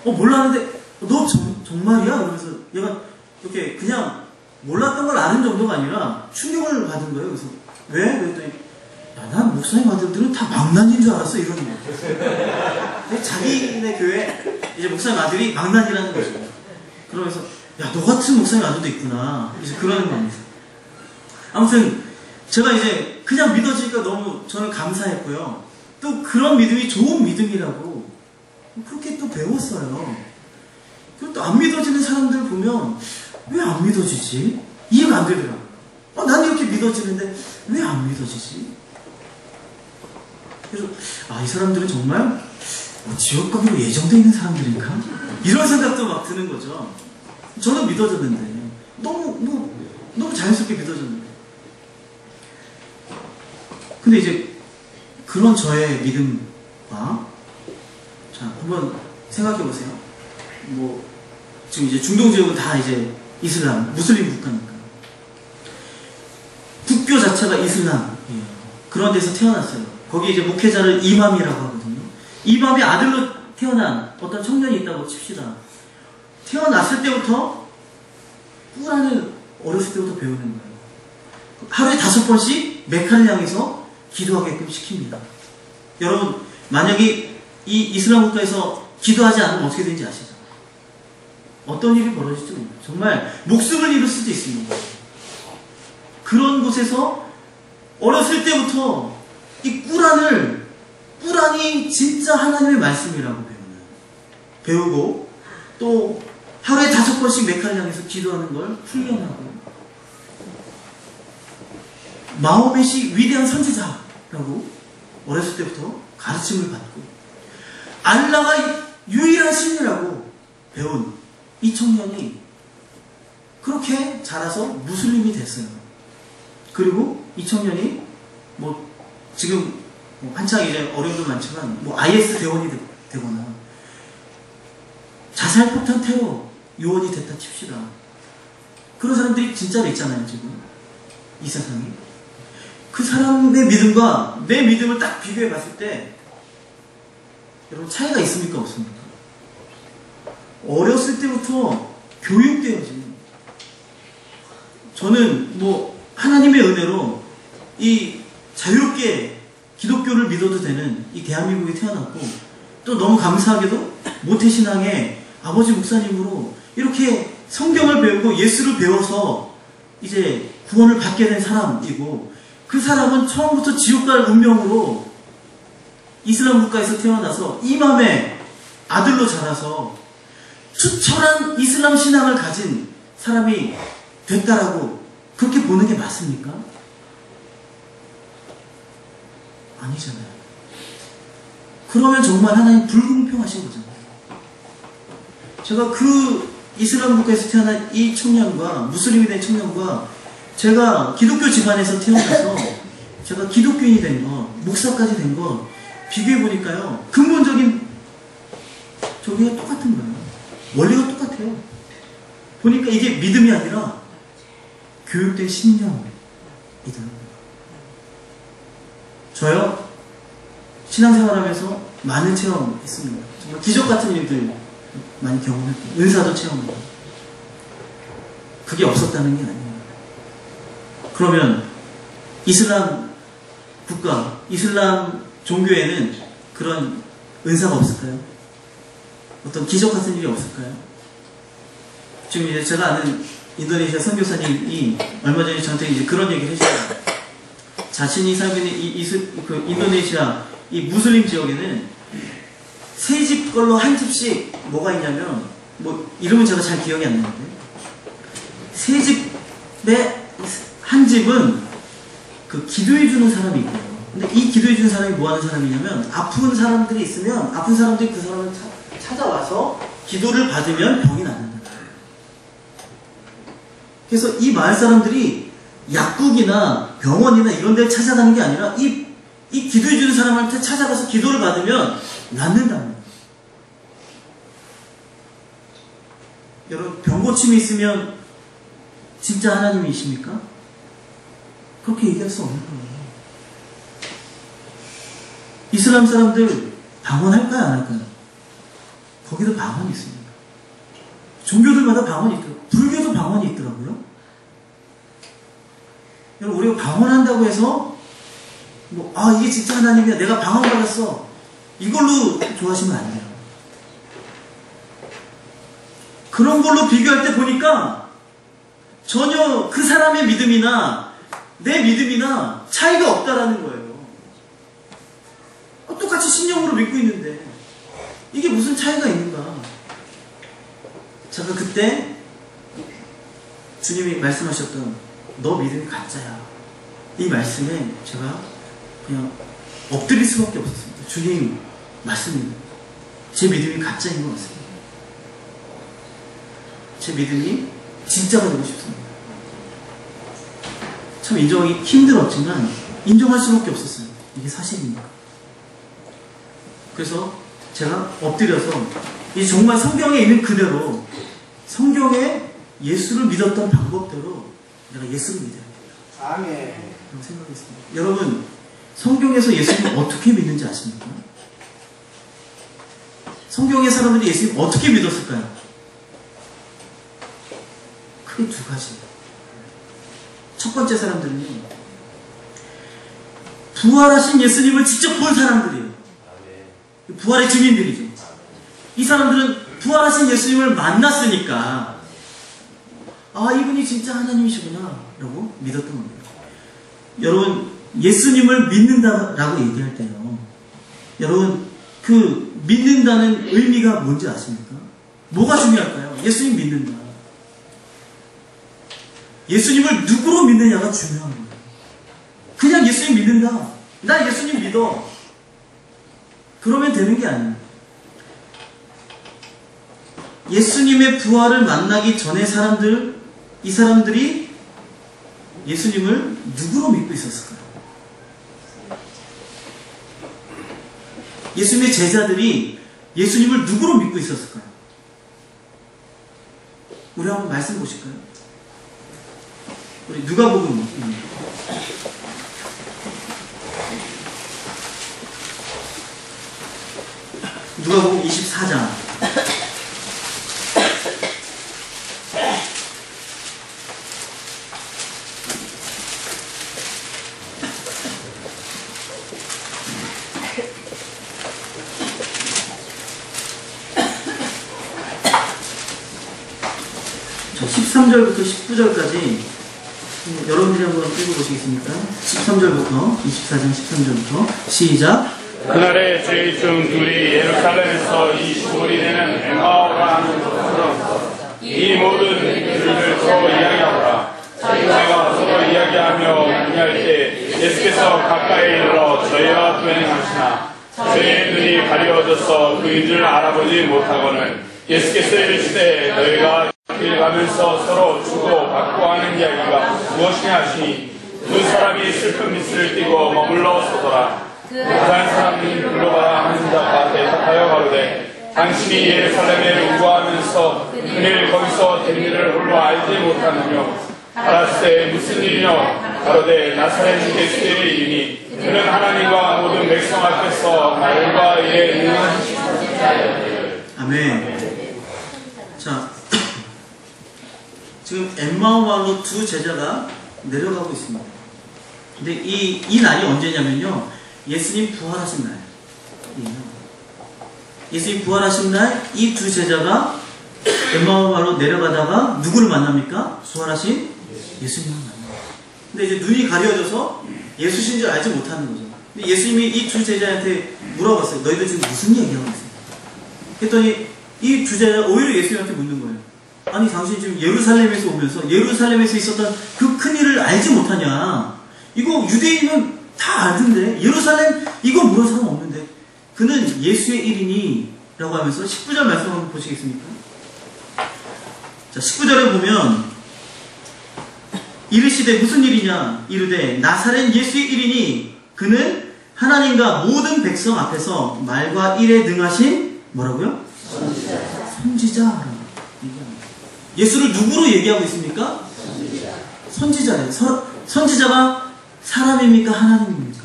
몰랐는데 너 정말이야? 그러면서 얘가 이렇게 그냥 몰랐던 걸 아는 정도가 아니라 충격을 받은 거예요. 그래서 왜? 그랬더니 난 목사님 아들들은 다 망난인 줄 알았어. 이러는 거예요. 근데 자기네 교회 이제 목사님 아들이 망난이라는 거죠. 그러면서 야, 너 같은 목사님 아들도 있구나. 이제 그러는 겁니다. 아무튼 제가 이제 그냥 믿어지니까 너무 저는 감사했고요. 또 그런 믿음이 좋은 믿음이라고 그렇게 또 배웠어요. 그리고 또 안 믿어지는 사람들 보면 왜 안 믿어지지? 이해가 안 되더라고요. 난 이렇게 믿어지는데 왜 안 믿어지지? 그래서 이 사람들은 정말 지옥 가기로 예정되어 있는 사람들인가? 이런 생각도 막 드는 거죠. 저는 믿어졌는데 너무 자연스럽게 믿어졌는데 근데 이제 그런 저의 믿음과 자 한번 생각해 보세요. 지금 이제 중동 지역은 다 이제 이슬람, 무슬림 국가니까 국교 자체가 이슬람이에요. 그런 데서 태어났어요. 거기 이제 목회자를 이맘이라고 하거든요. 이맘이 아들로 태어난 어떤 청년이 있다고 칩시다. 태어났을 때부터 꾸란을 어렸을 때부터 배우는 거예요. 하루에 5번씩 메카를 향해서 기도하게끔 시킵니다. 여러분, 만약에 이 이슬람 국가에서 기도하지 않으면 어떻게 되는지 아시죠? 어떤 일이 벌어질지 모릅니다. 정말 목숨을 잃을 수도 있습니다. 그런 곳에서 어렸을 때부터 이 꾸란이 진짜 하나님의 말씀이라고 배우고 또 하루에 5번씩 메카를 향해서 기도하는 걸 훈련하고 마호멧이 위대한 선지자라고 어렸을 때부터 가르침을 받고 알라가 유일한 신이라고 배운 이 청년이 그렇게 자라서 무슬림이 됐어요. 그리고 이 청년이 지금 한창 이제 어려움도 많지만 IS 대원이 되거나 자살폭탄 테러 요원이 됐다 칩시다. 그런 사람들이 진짜로 있잖아요, 지금 이 세상에. 그 사람의 믿음과 내 믿음을 딱 비교해 봤을 때 여러분 차이가 있습니까, 없습니까? 어렸을 때부터 교육되어진, 저는 하나님의 은혜로 이 자유롭게 기독교를 믿어도 되는 이 대한민국에 태어났고, 또 너무 감사하게도 모태신앙의 아버지 목사님으로 이렇게 성경을 배우고 예수를 배워서 이제 구원을 받게 된 사람이고, 그 사람은 처음부터 지옥 갈 운명으로 이슬람 국가에서 태어나서 이맘의 아들로 자라서 투철한 이슬람 신앙을 가진 사람이 됐다라고 그렇게 보는 게 맞습니까? 아니잖아요. 그러면 정말 하나님 불공평하신 거잖아요. 제가 그 이슬람 국가에서 태어난 이 청년과 무슬림이 된 청년과 제가 기독교 집안에서 태어나서 제가 기독교인이 된 거, 목사까지 된 거 비교해 보니까요, 근본적인 저기가 똑같은 거예요. 원리가 똑같아요. 보니까 이게 믿음이 아니라 교육된 신념이더라고요. 저요, 신앙생활하면서 많은 체험했습니다. 정말 기적 같은 일들 많이 경험했고, 은사도 체험했고, 그게 없었다는 게 아니에요. 그러면 이슬람 국가, 이슬람 종교에는 그런 은사가 없을까요? 어떤 기적 같은 일이 없을까요? 지금 이제 제가 아는 인도네시아 선교사님이 얼마 전에 저한테 이제 그런 얘기를 해주셨어요. 자신이 살고 있는 그 인도네시아 이 무슬림 지역에는 세 집 걸로 한 집씩 뭐가 있냐면, 이름은 제가 잘 기억이 안 나는데, 세 집에 한 집은 그 기도해주는 사람이 있고요. 근데 이 기도해주는 사람이 뭐 하는 사람이냐면, 아픈 사람들이 있으면 아픈 사람들이 그 사람을 찾아와서 기도를 받으면 병이 낫는다. 그래서 이 마을 사람들이 약국이나 병원이나 이런 데를 찾아가는 게 아니라 이 기도해주는 사람한테 찾아가서 기도를 받으면 낫는다는 거예요. 여러분, 병고침이 있으면 진짜 하나님이십니까? 그렇게 얘기할 수 없는 거예요. 이슬람 사람들 방언할까요, 안 할까요? 거기도 방언이 있습니다. 종교들마다 방언이 있더라고요. 불교도 방언이 있더라고요. 여러분, 우리가 방언한다고 해서 이게 진짜 하나님이야, 내가 방언 받았어, 이걸로 좋아하시면 안 돼요. 그런 걸로 비교할 때 보니까 전혀 그 사람의 믿음이나 내 믿음이나 차이가 없다라는 거예요. 똑같이 신념으로 믿고 있는데 이게 무슨 차이가 있는가? 제가 그때 주님이 말씀하셨던 너 믿음이 가짜야, 이 말씀에 제가 그냥 엎드릴 수밖에 없었습니다. 주님 말씀입니다. 제 믿음이 가짜인 것 같습니다. 제 믿음이 진짜가 되고 싶습니다. 참 인정하기 힘들었지만 인정할 수밖에 없었어요. 이게 사실입니다. 그래서 제가 엎드려서 이제 정말 성경에 있는 그대로, 성경에 예수를 믿었던 방법대로 내가 예수를 믿어야 된다. 아멘. 그런 생각했습니다. 여러분, 성경에서 예수님 어떻게 믿는지 아십니까? 성경의 사람들이 예수님 어떻게 믿었을까요? 크게 두 가지. 첫 번째 사람들은요, 부활하신 예수님을 직접 본 사람들이에요. 부활의 증인들이죠. 이 사람들은 부활하신 예수님을 만났으니까 아, 이분이 진짜 하나님이시구나 라고 믿었던 겁니다. 여러분, 예수님을 믿는다라고 얘기할 때요, 여러분, 그 믿는다는 의미가 뭔지 아십니까? 뭐가 중요할까요? 예수님 믿는다. 예수님을 누구로 믿느냐가 중요한 거예요. 그냥 예수님 믿는다. 나 예수님 믿어. 그러면 되는 게 아니에요. 예수님의 부활을 만나기 전에 이 사람들이 예수님을 누구로 믿고 있었을까요? 예수님의 제자들이 예수님을 누구로 믿고 있었을까요? 우리 한번 말씀 보실까요? 우리 누가복음 누가복음 24장. 자, 13절부터 19절까지 여러분들이 한번 읽어보시겠습니까? 13절부터 24장 13절부터 시작. 그날에 저희 중 둘이 예루살렘에서 25일이 되는 엠마오라 하는 곳으로 이 모든 일을 서로 이야기하더라. 저희가 서로 이야기하며 문의할 때 예수께서 가까이 이르러 저희와 동행하시나 저희의 눈이 가려워져서 그인줄 알아보지 못하거늘 예수께서 이르시되 너희가 길 가면서 서로 주고받고 하는 이야기가 무엇이냐 하시니 두 사람이 슬픈 미스를 띠고 머물러 서더라. 다른 사람이 글로바라 하는 자가 대답하여 가로되 당신이 예루살렘에 우거하면서 그를 거기서 된 일을 홀로 알지 못하느뇨. 가라사대 무슨 일이뇨. 가로되 나사렛 예수의 일이니 그는 하나님과 모든 백성 앞에서 말과 일에 능하신 자여. 아멘. 자, 지금 엠마오 마을로 두 제자가 내려가고 있습니다. 근데 이 날이 언제냐면요, 예수님 부활하신 날. 예수님 부활하신 날, 이 두 제자가 엠마오 마을로 내려가다가 누구를 만납니까? 부활하신 예수님을 만납니다. 근데 이제 눈이 가려져서 예수신 줄 알지 못하는 거죠. 근데 예수님이 이 두 제자한테 물어봤어요. 너희들 지금 무슨 얘기하고 있어요? 했더니 이 두 제자가 오히려 예수님한테 묻는 거예요. 아니, 당신 지금 예루살렘에서 오면서 예루살렘에서 있었던 그 큰일을 알지 못하냐? 이거 유대인은 다 알던데 예루살렘 이거 모르는 사람 없는데. 그는 예수의 일이니 라고 하면서 19절 말씀 한번 보시겠습니까? 자, 19절에 보면 이르시되 무슨 일이냐? 이르되 나사렛 예수의 일이니 그는 하나님과 모든 백성 앞에서 말과 일에 능하신 뭐라고요? 선지자. 예수를 누구로 얘기하고 있습니까? 선지자예요. 선지자가 사람입니까? 하나님입니까?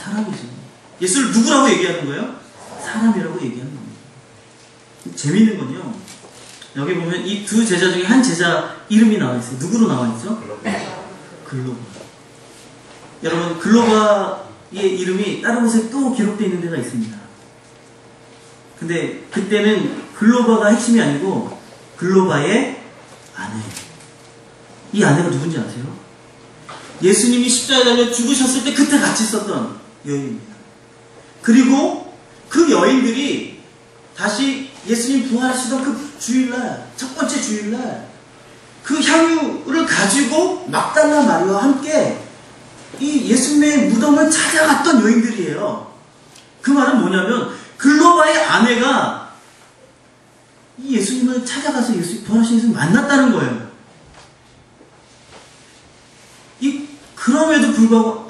사람이죠. 예수를 누구라고 얘기하는 거예요? 사람이라고 얘기하는 겁니다. 재미있는 건요, 여기 보면 이 두 제자 중에 한 제자 이름이 나와 있어요. 누구로 나와 있죠? 글로바. 여러분, 글로바의 이름이 다른 곳에 또 기록되어 있는 데가 있습니다. 근데 그때는 글로바가 핵심이 아니고 글로바의 아내. 이 아내가 누군지 아세요? 예수님이 십자가에 달려 죽으셨을 때 그때 같이 있었던 여인입니다. 그리고 그 여인들이 다시 예수님 부활하시던 그 주일날, 첫 번째 주일날 그 향유를 가지고 막달라 마리아와 함께 이 예수님의 무덤을 찾아갔던 여인들이에요. 그 말은 뭐냐면 글로바의 아내가 이 예수님을 찾아가서 부활하신 예수님을 만났다는 거예요. 그럼에도 불구하고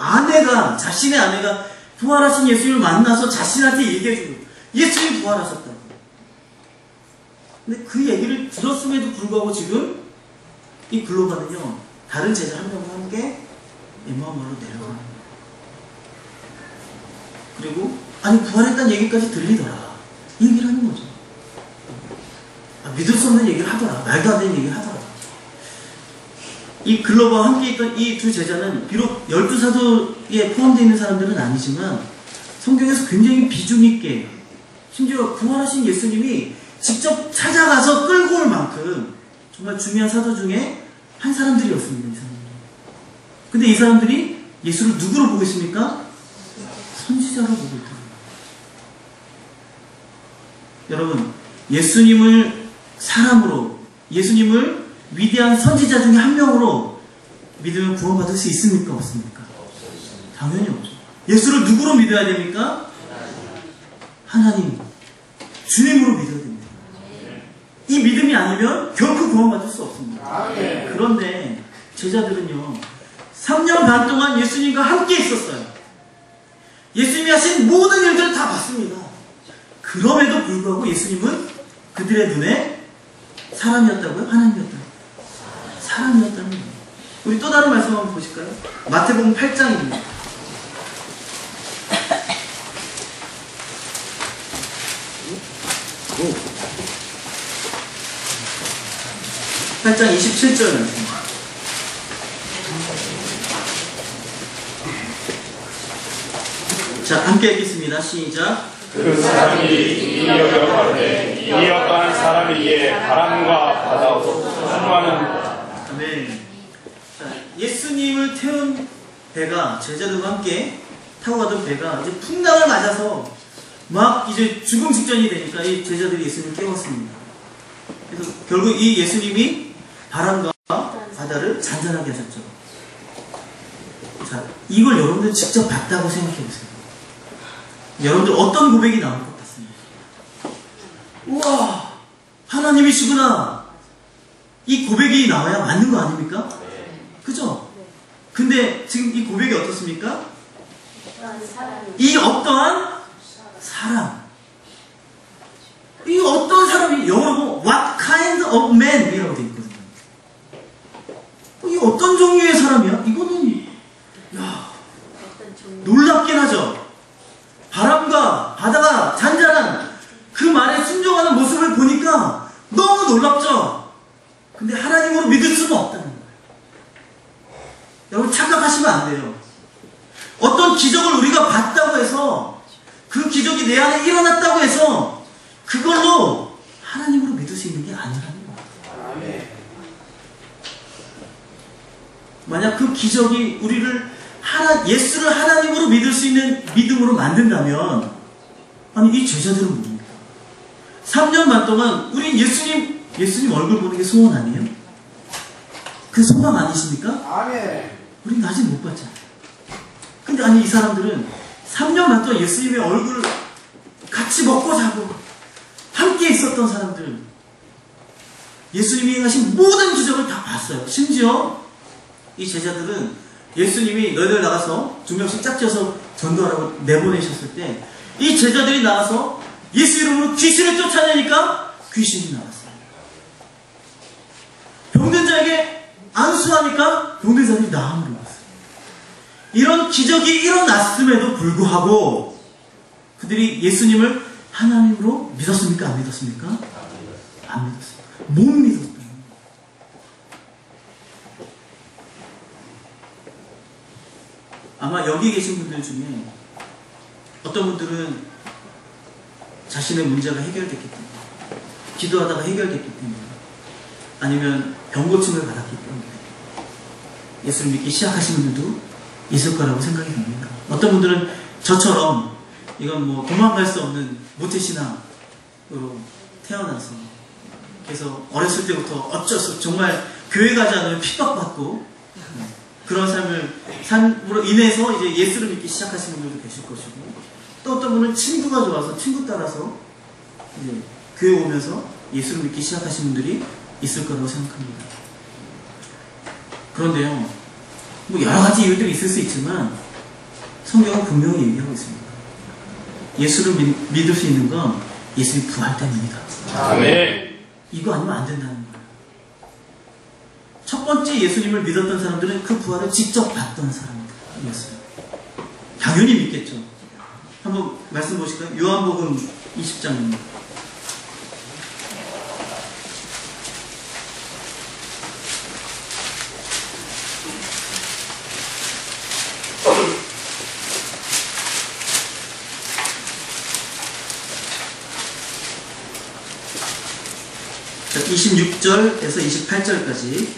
자신의 아내가 부활하신 예수님을 만나서 자신한테 얘기해주고 예수님이 부활하셨다고. 근데 그 얘기를 들었음에도 불구하고 지금 이 글로바는요, 다른 제자 한 명과 함께 엠마오로 내려가는 거예요. 그리고 아니 부활했다는 얘기까지 들리더라. 이 얘기를 하는 거죠. 믿을 수 없는 얘기를 하더라. 말도 안 되는 얘기를 하더라. 이 글로버와 함께 있던 이 두 제자는 비록 12사도에 포함되어 있는 사람들은 아니지만 성경에서 굉장히 비중 있게, 심지어 부활하신 예수님이 직접 찾아가서 끌고 올 만큼 정말 중요한 사도 중에 한 사람들이었습니다. 이 사람들. 근데 이 사람들이 예수를 누구로 보고 있습니까? 선지자로 보고 있다. 여러분, 예수님을 사람으로, 예수님을 위대한 선지자 중에 한 명으로 믿으면 구원받을 수 있습니까? 없습니까? 당연히 없죠. 예수를 누구로 믿어야 됩니까? 하나님, 주님으로 믿어야 됩니다. 이 믿음이 아니면 결코 구원받을 수 없습니다. 그런데 제자들은요, 3년 반 동안 예수님과 함께 있었어요. 예수님이 하신 모든 일들을 다 봤습니다. 그럼에도 불구하고 예수님은 그들의 눈에 사람이었다고요? 하나님이었다고요? 사람이었다는 거예요. 우리 또 다른 말씀 한번 보실까요? 마태복음 8장입니다. 오. 8장 27절 말씀. 자, 함께 읽겠습니다. 시작. 그 사람이 이 여겨 가로되 이 어떠한 사람이기에 바람과 바다도 수많은. 아멘. 자, 예수님을 태운 배가, 제자들과 함께 타고 가던 배가 이제 풍랑을 맞아서 막 이제 죽음 직전이 되니까 이 제자들이 예수님을 깨웠습니다. 그래서 결국 이 예수님이 바람과 바다를 잔잔하게 하셨죠. 자, 이걸 여러분들 직접 봤다고 생각해 보세요. 여러분들 어떤 고백이 나올 것 같습니다. 우와, 하나님이시구나. 이 고백이 나와야 맞는 거 아닙니까? 그죠? 근데 지금 이 고백이 어떻습니까? 이 어떠한 사람. 이 어떤 사람이, 영어로 What kind of man? 이라고 되어 있거든요. 이 어떤 종류의 사람이야? 이거는, 야, 놀랍긴 하죠? 바람과 바다가 잔잔한 그 말에 순종하는 모습을 보니까 너무 놀랍죠? 근데 하나님으로 믿을 수는 없다는 거예요. 여러분 착각하시면 안 돼요. 어떤 기적을 우리가 봤다고 해서, 그 기적이 내 안에 일어났다고 해서 그걸로 하나님으로 믿을 수 있는 게 아니라는 거예요. 만약 그 기적이 우리를 예수를 하나님으로 믿을 수 있는 믿음으로 만든다면, 아니 이 제자들은 뭡니까? 3년 반 동안 우린 예수님 얼굴 보는 게 소원 아니에요? 그 소망 아니십니까? 아멘. 우린 아직 못 봤잖아요. 근데 아니 이 사람들은 3년 반 동안 예수님의 얼굴을 같이 먹고 자고 함께 있었던 사람들, 예수님이 행하신 모든 기적을 다 봤어요. 심지어 이 제자들은 예수님이 너희들 나가서 2명씩 짝지어서 전도하라고 내보내셨을 때 이 제자들이 나가서 예수 이름으로 귀신을 쫓아내니까 귀신이 나왔어요. 병든 자에게 안수하니까 병든 사람이 나음으로 왔어요. 이런 기적이 일어났음에도 불구하고 그들이 예수님을 하나님으로 믿었습니까? 안 믿었습니까? 안 믿었습니다. 못 믿었다. 아마 여기 계신 분들 중에 어떤 분들은 자신의 문제가 해결됐기 때문에, 기도하다가 해결됐기 때문에, 아니면 병고침을 받았기 때문에 예수를 믿기 시작하시는 분들도 있을 거라고 생각이 듭니다. 어떤 분들은 저처럼 이건 뭐 도망갈 수 없는 모태신앙으로 태어나서, 그래서 어렸을 때부터 어쩔 수 없이 정말 교회 가지 않으면 핍박받고 그런 삶으로 인해서 이제 예수를 믿기 시작하시는 분들도 계실 것이고, 또 어떤 분은 친구가 좋아서 친구 따라서 이제 교회 오면서 예수를 믿기 시작하시는 분들이 있을 거라고 생각합니다. 그런데요, 뭐 여러 가지 이유들이 있을 수 있지만 성경은 분명히 얘기하고 있습니다. 예수를 믿을 수 있는 건 예수의 부활 때문입니다. 아멘. 이거 아니면 안 된다는 거예요. 첫 번째 예수님을 믿었던 사람들은 그 부활을 직접 봤던 사람들이었어요. 당연히 믿겠죠. 한번 말씀 보실까요? 요한복음 20장입니다. 26절에서 28절까지.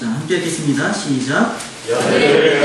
자, 함께 읽겠습니다. 시작. 너희들이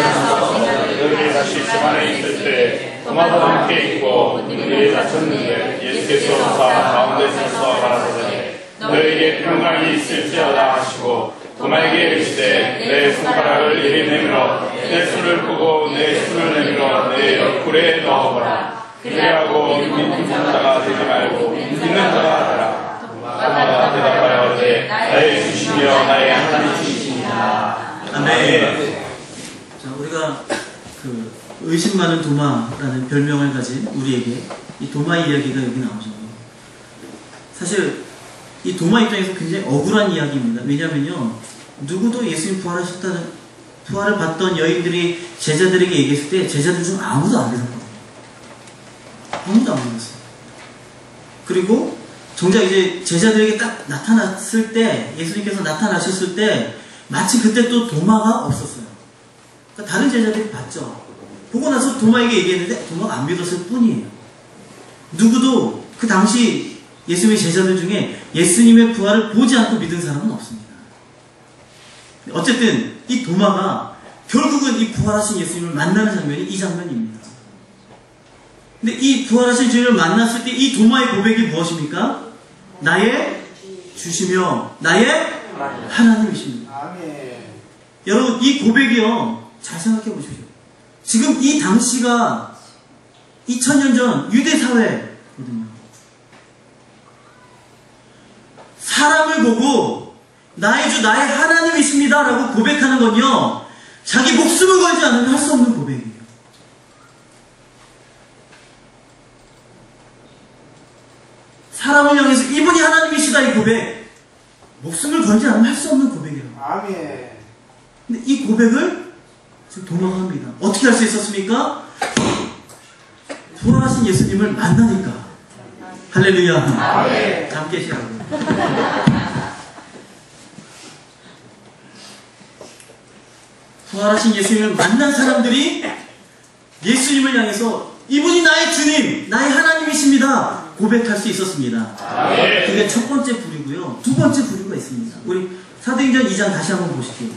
다시 집안에 있을 때 도마와 함께 있고 너희들이 다쳤는데 예수께서 가운데 서서 가라사대 너희에게 평강이 있을지어다 하시고 도마에게 이르시되 내 손가락을 이리 내밀어 내 손을 끄고 내 손을 내밀어 내 옆구리에 넣어보라. 그리하고 믿는 자가 되지 말고 믿는 자가 되라. 도마가 대답하여 이르되 나의 주시며 나의 하나님이시니라. 아멘. 자, 우리가 그 의심 많은 도마라는 별명을 가진 우리에게 이 도마 이야기가 여기 나오죠. 사실 이 도마 입장에서 굉장히 억울한 이야기입니다. 왜냐면요, 누구도 예수님 부활을 봤던 여인들이 제자들에게 얘기했을 때 제자들 중 아무도 안 믿었거든요. 아무도 안 믿었어요. 그리고 정작 이제 제자들에게 딱 나타났을 때, 예수님께서 나타나셨을 때 마치 그때 또 도마가 없었어요. 그러니까 다른 제자들이 봤죠. 보고 나서 도마에게 얘기했는데 도마가 안 믿었을 뿐이에요. 누구도 그 당시 예수님의 제자들 중에 예수님의 부활을 보지 않고 믿은 사람은 없습니다. 어쨌든 이 도마가 결국은 이 부활하신 예수님을 만나는 장면이 이 장면입니다. 근데 이 부활하신 주님을 만났을 때 이 도마의 고백이 무엇입니까? 나의 주시며 나의 하나님이십니다. 아멘. 여러분, 이 고백이요, 잘 생각해 보십시오. 지금 이 당시가 2000년 전 유대 사회거든요. 사람을 보고 나의 주 나의 하나님이십니다 라고 고백하는 건요, 자기 목숨을 걸지 않으면 할 수 없는 고백이에요. 사람을 향해서 이분이 하나님이시다, 이 고백, 목숨을 걸지 않으면 할 수 없는 고백이에요. 아멘. 근데 이 고백을 지금 도망합니다. 어떻게 할 수 있었습니까? 부활하신 예수님을 만나니까. 할렐루야. 아멘. 함께 시작하고. 부활하신 예수님을 만난 사람들이 예수님을 향해서 이분이 나의 주님, 나의 하나님이십니다 고백할 수 있었습니다. 그게 첫 번째 부류고요. 두 번째 부류가 있습니다. 우리 사도행전 2장 다시 한번 보실게요.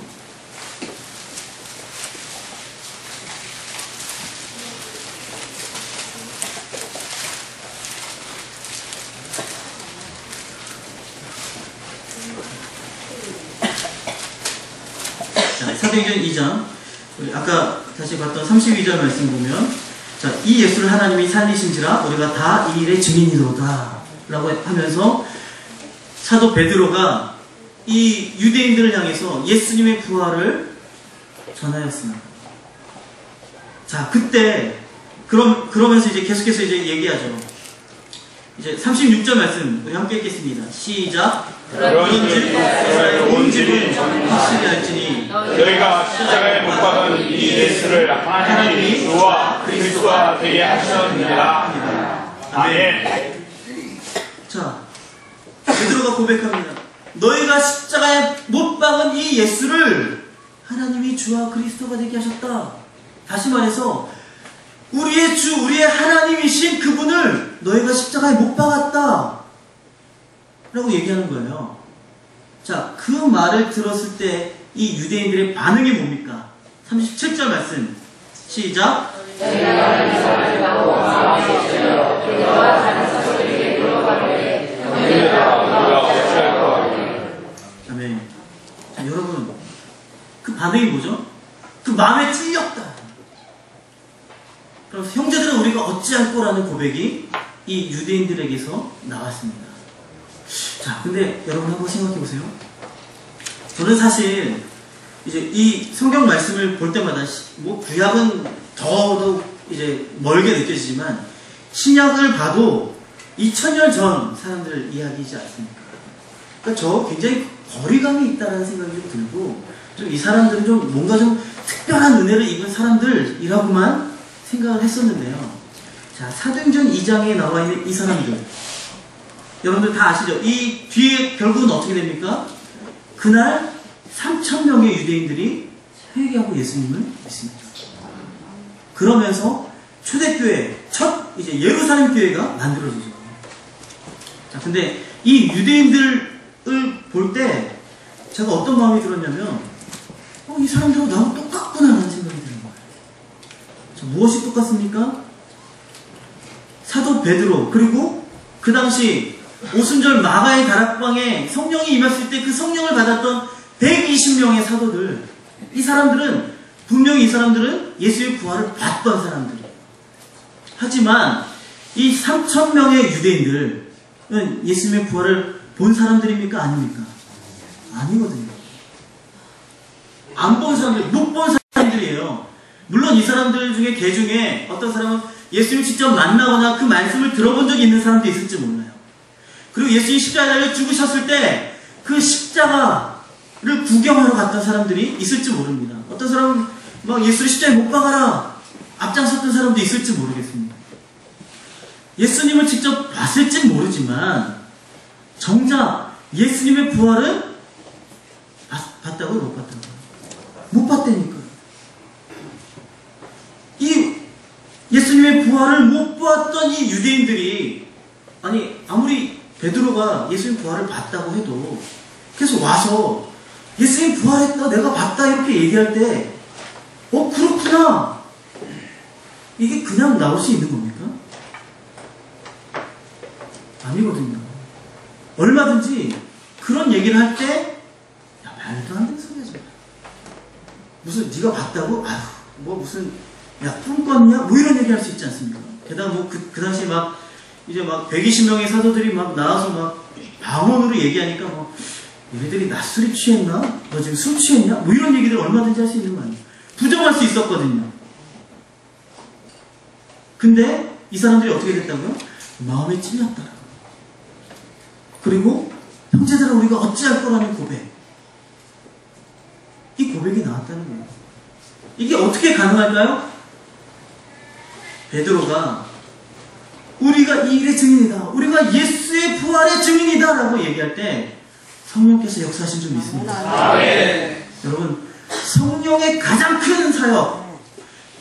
자, 사도행전 2장, 우리 아까 다시 봤던 32절 말씀 보면, 자, 이 예수를 하나님이 살리신지라 우리가 다 이 일의 증인이로다 라고 하면서 사도 베드로가 이 유대인들을 향해서 예수님의 부활을 전하였습니다. 자, 그때 그러면서 이제 계속해서 이제 얘기하죠. 이제 36절 말씀 우리 함께 읽겠습니다. 시작. 그런즉 온 집은 확실히 할지니 너희가 십자가에 못 박은 이 예수를 하나님이 주와 그리스도가 되게 하셨느니라. 아멘. 자, 베드로가 고백합니다. 너희가 십자가에 못 박은 이 예수를 하나님이 주와 그리스도가 되게 하셨다. 다시 말해서 우리의 주, 우리의 하나님이신 그분을 너희가 십자가에 못 박았다 라고 얘기하는 거예요. 자, 그 말을 들었을 때 이 유대인들의 반응이 뭡니까? 37절 말씀 시작. 아멘. 자, 여러분, 그 반응이 뭐죠? 그 마음에 찔렸다. 그래서 형제들은 우리가 어찌할꼬라는 고백이 이 유대인들에게서 나왔습니다. 자, 근데 여러분 한번 생각해 보세요. 저는 사실 이제 이 성경 말씀을 볼 때마다 뭐 구약은 더더욱 이제 멀게 느껴지지만 신약을 봐도 2000년 전 사람들을 이야기하지 않습니까? 그러니까 저 굉장히 거리감이 있다는 생각이 좀 들고 좀 이 사람들은 좀 뭔가 좀 특별한 은혜를 입은 사람들이라고만 생각을 했었는데요. 자, 사도행전 2장에 나와 있는 이 사람들, 여러분들 다 아시죠? 이 뒤에 결국은 어떻게 됩니까? 그날 3000명의 유대인들이 회개하고 예수님을 믿습니다. 그러면서 초대교회, 첫 이제 예루살렘 교회가 만들어지죠. 자, 근데 이 유대인들을 볼 때 제가 어떤 마음이 들었냐면 이 사람들은 나하고 똑같구나 라는 생각이 드는 거예요. 자, 무엇이 똑같습니까? 사도 베드로, 그리고 그 당시 오순절 마가의 다락방에 성령이 임했을 때 그 성령을 받았던 120명의 사도들, 이 사람들은 분명히 이 사람들은 예수의 부활을 봤던 사람들이에요. 하지만 이 3,000명의 유대인들은 예수님의 부활을 본 사람들입니까? 아닙니까? 아니거든요. 안 본 사람들, 못 본 사람들이에요. 물론 이 사람들 중에 개 중에 어떤 사람은 예수님을 직접 만나거나 그 말씀을 들어본 적이 있는 사람도 있을지 몰라요. 그리고 예수님이 십자가에 달려 죽으셨을 때 그 십자가를 구경하러 갔던 사람들이 있을지 모릅니다. 어떤 사람은 막 예수를 십자가에 못 박아라 앞장섰던 사람도 있을지 모르겠습니다. 예수님을 직접 봤을진 모르지만 정작 예수님의 부활은 봤다고요? 못 봤다고요? 못 봤다니까요. 이 예수님의 부활을 못 보았던 이 유대인들이, 아니 아무리 베드로가 예수님 부활을 봤다고 해도 계속 와서 예수님 부활했다, 내가 봤다 이렇게 얘기할 때 그렇구나, 이게 그냥 나올 수 있는 겁니까? 아니거든요. 얼마든지 그런 얘기를 할 때 말도 안 되는 소리야. 무슨 네가 봤다고? 아휴 뭐 무슨 꿈 꿨냐? 뭐 이런 얘기 할 수 있지 않습니까? 게다가 뭐 그 당시 막 이제 막 120명의 사도들이 막 나와서 막 방언으로 얘기하니까 뭐 얘네들이 낮술이 취했나? 너 지금 술 취했냐? 뭐 이런 얘기들 얼마든지 할 수 있는 거 아니에요. 부정할 수 있었거든요. 근데 이 사람들이 어떻게 됐다고요? 마음에 찔렸더라고요. 그리고 형제들아 우리가 어찌할 거라는 고백, 이 고백이 나왔다는 거예요. 이게 어떻게 가능할까요? 베드로가 우리가 이 일의 증인이다, 우리가 예수의 부활의 증인이다 라고 얘기할 때 성령께서 역사하신 줄 믿습니다. 여러분, 성령의 가장 큰 사역,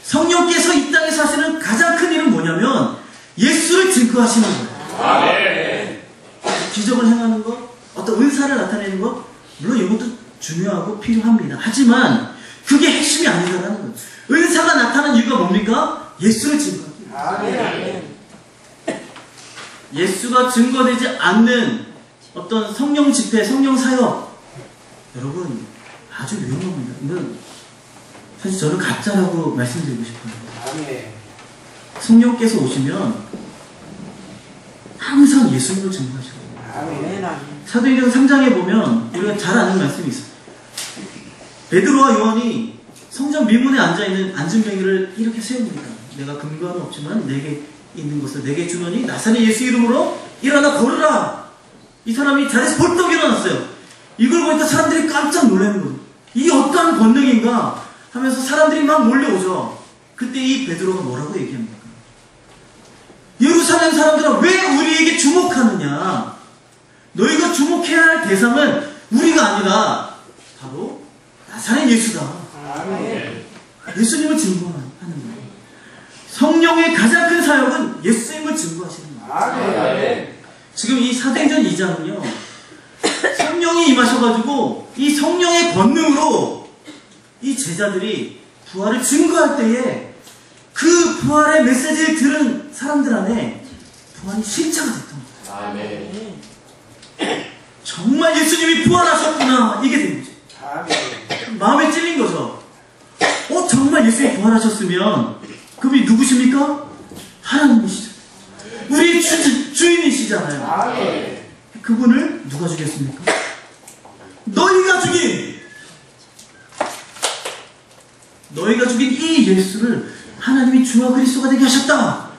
성령께서 이 땅에서 하시는 가장 큰 일은 뭐냐면 예수를 증거하시는 거예요. 기적을 행하는 것, 어떤 은사를 나타내는 것, 물론 이것도 중요하고 필요합니다. 하지만 그게 핵심이 아니다라는 거예요. 은사가 나타나는 이유가 뭡니까? 예수를 증거합니다. 예수가 증거되지 않는 어떤 성령 집회, 성령 사역, 여러분 아주 위험합니다. 이건 사실 저는 가짜라고 말씀드리고 싶어요. 성령께서 오시면 항상 예수님을 증거하시거든요. 사도행전 3장에 보면 우리가 잘 아는 말씀이 있어요. 베드로와 요한이 성전 민문에 앉아있는 안진뱅이를 이렇게 세웁니다. 내가 근거는 없지만 내게 있는 것을 내게 주노니 나사렛 예수 이름으로 일어나 걸으라. 이 사람이 자리에서 벌떡 일어났어요. 이걸 보니까 사람들이 깜짝 놀라는 거예요. 이게 어떠한 권능인가 하면서 사람들이 막 몰려오죠. 그때 이 베드로가 뭐라고 얘기합니까? 예루살렘 사람들아, 왜 우리에게 주목하느냐? 너희가 주목해야 할 대상은 우리가 아니라 바로 나사렛 예수다. 예수님을 증거하는 거예요. 성령의 가장 큰 사역은 예수님을 증거하시는 거예요. 지금 이 사도행전 2장은요, 성령이 임하셔가지고 이 성령의 권능으로 이 제자들이 부활을 증거할 때에 그 부활의 메시지를 들은 사람들 안에 부활이 실체가 됐던 거예요. 정말 예수님이 부활하셨구나, 이게 된 거죠. 마음에 찔린 거죠. 정말 예수님이 부활하셨으면 그분이 누구십니까? 하나님이시죠. 우리의 주인이시잖아요. 그분을 누가 죽였습니까? 너희가 죽인 이 예수를 하나님이 주와 그리스도가 되게 하셨다.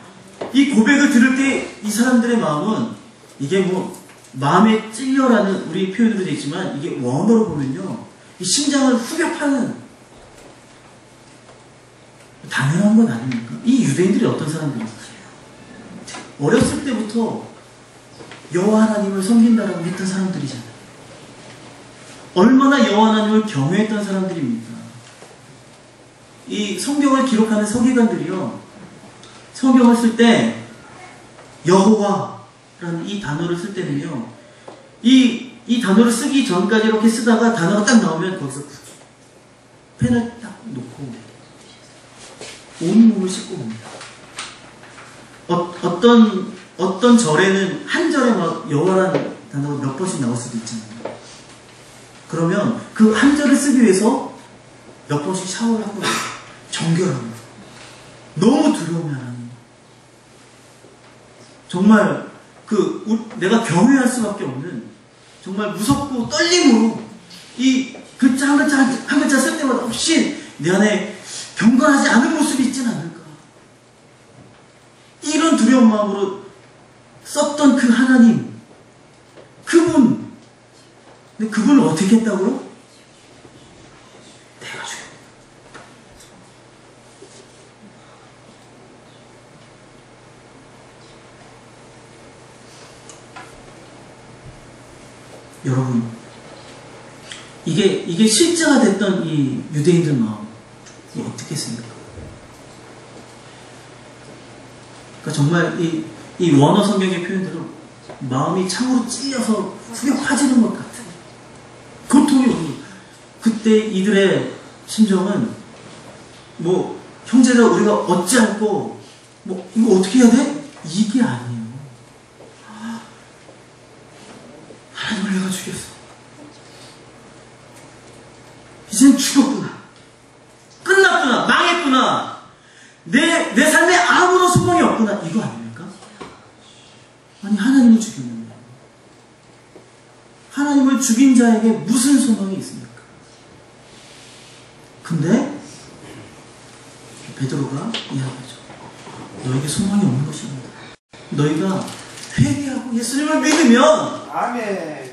이 고백을 들을 때 이 사람들의 마음은, 이게 뭐 마음에 찔려라는 우리 표현으로 되어 있지만 이게 원어로 보면요, 이 심장을 후벼 파는, 당연한 건 아닙니까? 이 유대인들이 어떤 사람들일까요? 어렸을 때부터 여호와 하나님을 섬긴다라고 했던 사람들이잖아요. 얼마나 여호와 하나님을 경외했던 사람들입니까? 이 성경을 기록하는 서기관들이요, 성경을 쓸 때 여호와라는 이 단어를 쓸 때는요, 이 단어를 쓰기 전까지 이렇게 쓰다가 단어가 딱 나오면 거기서 펜을 딱 놓고 온몸을 씻고 옵니다. 어떤 절에는 한 절에 막 여호와라는 단어가 몇 번씩 나올 수도 있잖아요. 그러면 그 한 절을 쓰기 위해서 몇 번씩 샤워를 하고 정결합니다. 너무 두려움이 하나님. 정말 내가 경외할 수밖에 없는 정말 무섭고 떨림으로 이 글자 한 글자 쓸 때마다 혹시 내 안에 경건하지 않은 모습이 있지는 않을까. 이런 두려운 마음으로 썼던 그 하나님, 그분, 근데 그분을 어떻게 했다고요? 내가 죽였다. 여러분, 이게 실제가 됐던 이 유대인들 마음, 어떻겠습니까? 그러니까 정말 이 원어 성경의 표현대로 마음이 창으로 찔려서 후벼 파지는 것 같아요. 고통이 오고. 그때 이들의 심정은 뭐 형제가 우리가 어찌할고 뭐 이거 어떻게 해야 돼? 이게 아니에요. 하나님을 내가 죽였어. 이젠 죽었구나. 끝났구나. 망했구나. 내 삶에 아무런 소망이 없구나. 이거 아닙니까? 아니, 하나님을 죽였는데 하나님을 죽인 자에게 무슨 소망이 있습니까? 근데 베드로가 이야기하죠. 너에게 소망이 없는 것입니다. 너희가 회개하고 예수님을 믿으면 아멘.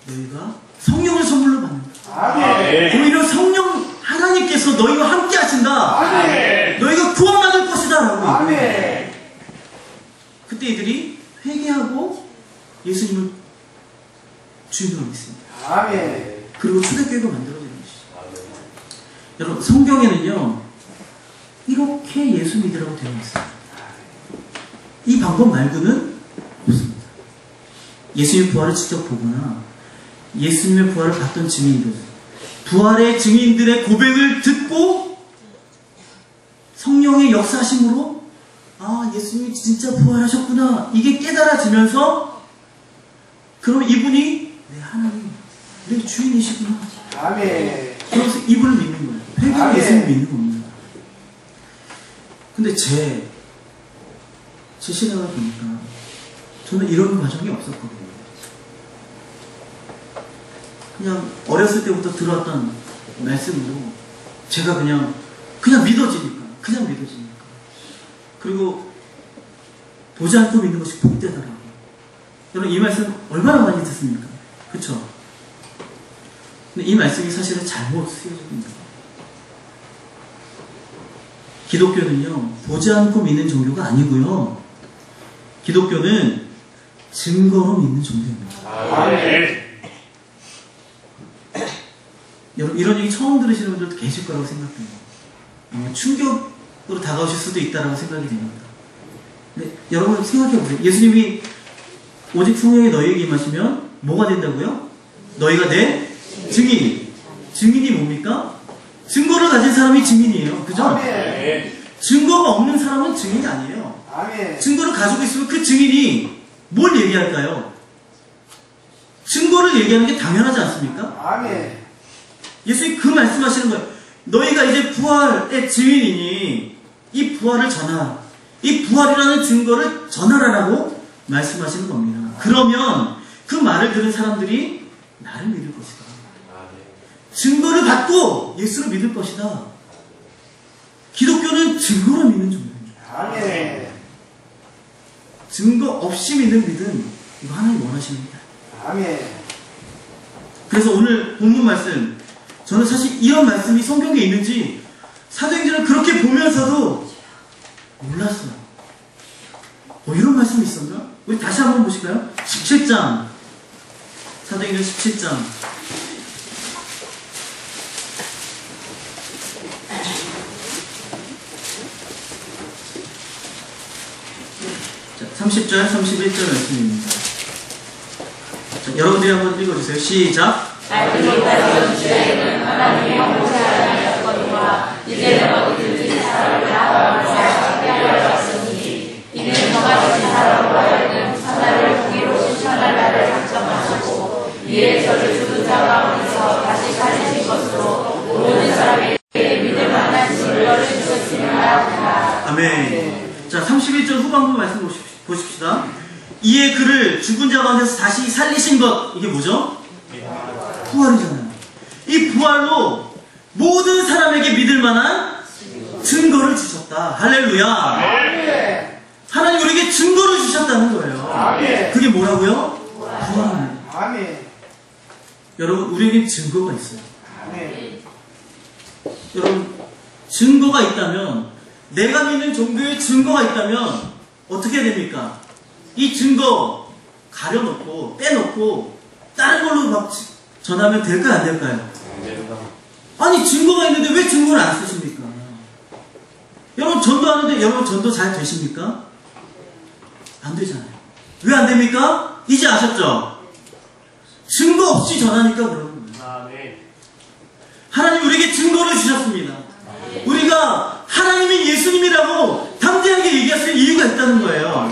너희가 성령을 선물로 받는다. 아멘. 오히려 성령 하나님께서 너희와 함께 하신다. 아멘. 너희가 구원받을 것이다. 라고. 아멘. 그때 이들이 회개하고 예수님을 주인으로 믿습니다. 아멘. 그리고 초대교회가 만들어지는 것이죠. 여러분, 성경에는요 이렇게 예수 믿으라고 되어 있어요. 이 방법 말고는 없습니다. 예수님의 부활을 직접 보거나 예수님의 부활을 봤던 증인들, 부활의 증인들의 고백을 듣고 성령의 역사하심으로 아, 예수님이 진짜 부활하셨구나, 이게 깨달아지면서 그럼 이분이 내 하나님, 내 주인이시구나. 아멘. 그래서 이분을 믿는 거예요. 회개로 예수님을 믿는 겁니다. 근데 제 시각을 보니까 저는 이런 과정이 없었거든요. 그냥 어렸을 때부터 들어왔던 말씀으로 제가 그냥 믿어지니까. 그리고 보지 않고 믿는 것이 복되더라고요. 여러분, 이 말씀 얼마나 많이 듣습니까? 그쵸? 근데 이 말씀이 사실은 잘못 쓰여집니다. 기독교는요, 보지 않고 믿는 종교가 아니고요. 기독교는 증거로 믿는 종교입니다. 아멘. 여러분, 이런 얘기 처음 들으시는 분들도 계실 거라고 생각해요. 아마 충격으로 다가오실 수도 있다고 생각이 됩니다. 근데 여러분 생각해 보세요. 예수님이 오직 성령이 너희에게 임하시면 뭐가 된다고요? 너희가 내 증인. 증인이 뭡니까? 증거를 가진 사람이 증인이에요. 그죠? 아멘. 증거가 없는 사람은 증인이 아니에요. 아멘. 증거를 가지고 있으면 그 증인이 뭘 얘기할까요? 증거를 얘기하는 게 당연하지 않습니까? 아멘. 예수님이 그 말씀하시는 거예요. 너희가 이제 부활의 증인이니 이 부활을 전하라. 이 부활이라는 증거를 전하라라고 말씀하시는 겁니다. 그러면 그 말을 들은 사람들이 나를 믿을 것이다. 증거를 받고 예수를 믿을 것이다. 기독교는 증거로 믿는 종교입니다. 아멘. 증거 없이 믿는 믿음, 이거 하나님 원하십니다. 아멘. 그래서 오늘 본문 말씀, 저는 사실 이런 말씀이 성경에 있는지 사도행전을 그렇게 보면서도 몰랐어요. 이런 말씀이 있었나? 우리 다시 한번 보실까요? 17장, 사도행전 17장. 자, 30절, 31절 말씀입니다. 자, 여러분들이 한번 읽어주세요. 시작. 알기보다 주자에는 하나님의 형제하였거니와 이제는 어디든지 사람을 나아가서 깨달았으니 이는 정하신 사람으로 하여금 하나를 보기로 신천할 날을 작정하시고 이에 저를 죽은 자 가운데서 다시 살리신 것으로 모든 사람에게 믿을 만한 증거를 주셨습니다. 아멘. 자, 31절 후반부 말씀 보십시다. 이에 그를 죽은 자 가운데서 다시 살리신 것, 이게 뭐죠? 부활이잖아요. 이 부활로 모든 사람에게 믿을 만한 증거를 주셨다. 할렐루야. 하나님 우리에게 증거를 주셨다는 거예요. 그게 뭐라고요? 부활입니다. 여러분, 우리에게 증거가 있어요. 여러분, 증거가 있다면, 내가 믿는 종교에 증거가 있다면 어떻게 됩니까? 이 증거 가려놓고 빼놓고 다른 걸로 막 전하면 될까요? 안 될까요? 아니, 증거가 있는데 왜 증거를 안 쓰십니까? 여러분, 전도하는데 여러분 전도 잘 되십니까? 안 되잖아요. 왜 안 됩니까? 이제 아셨죠? 증거 없이 전하니까 그러는 거예요. 하나님 우리에게 증거를 주셨습니다. 우리가 하나님이 예수님이라고 담대하게 얘기할 수 있는 이유가 있다는 거예요.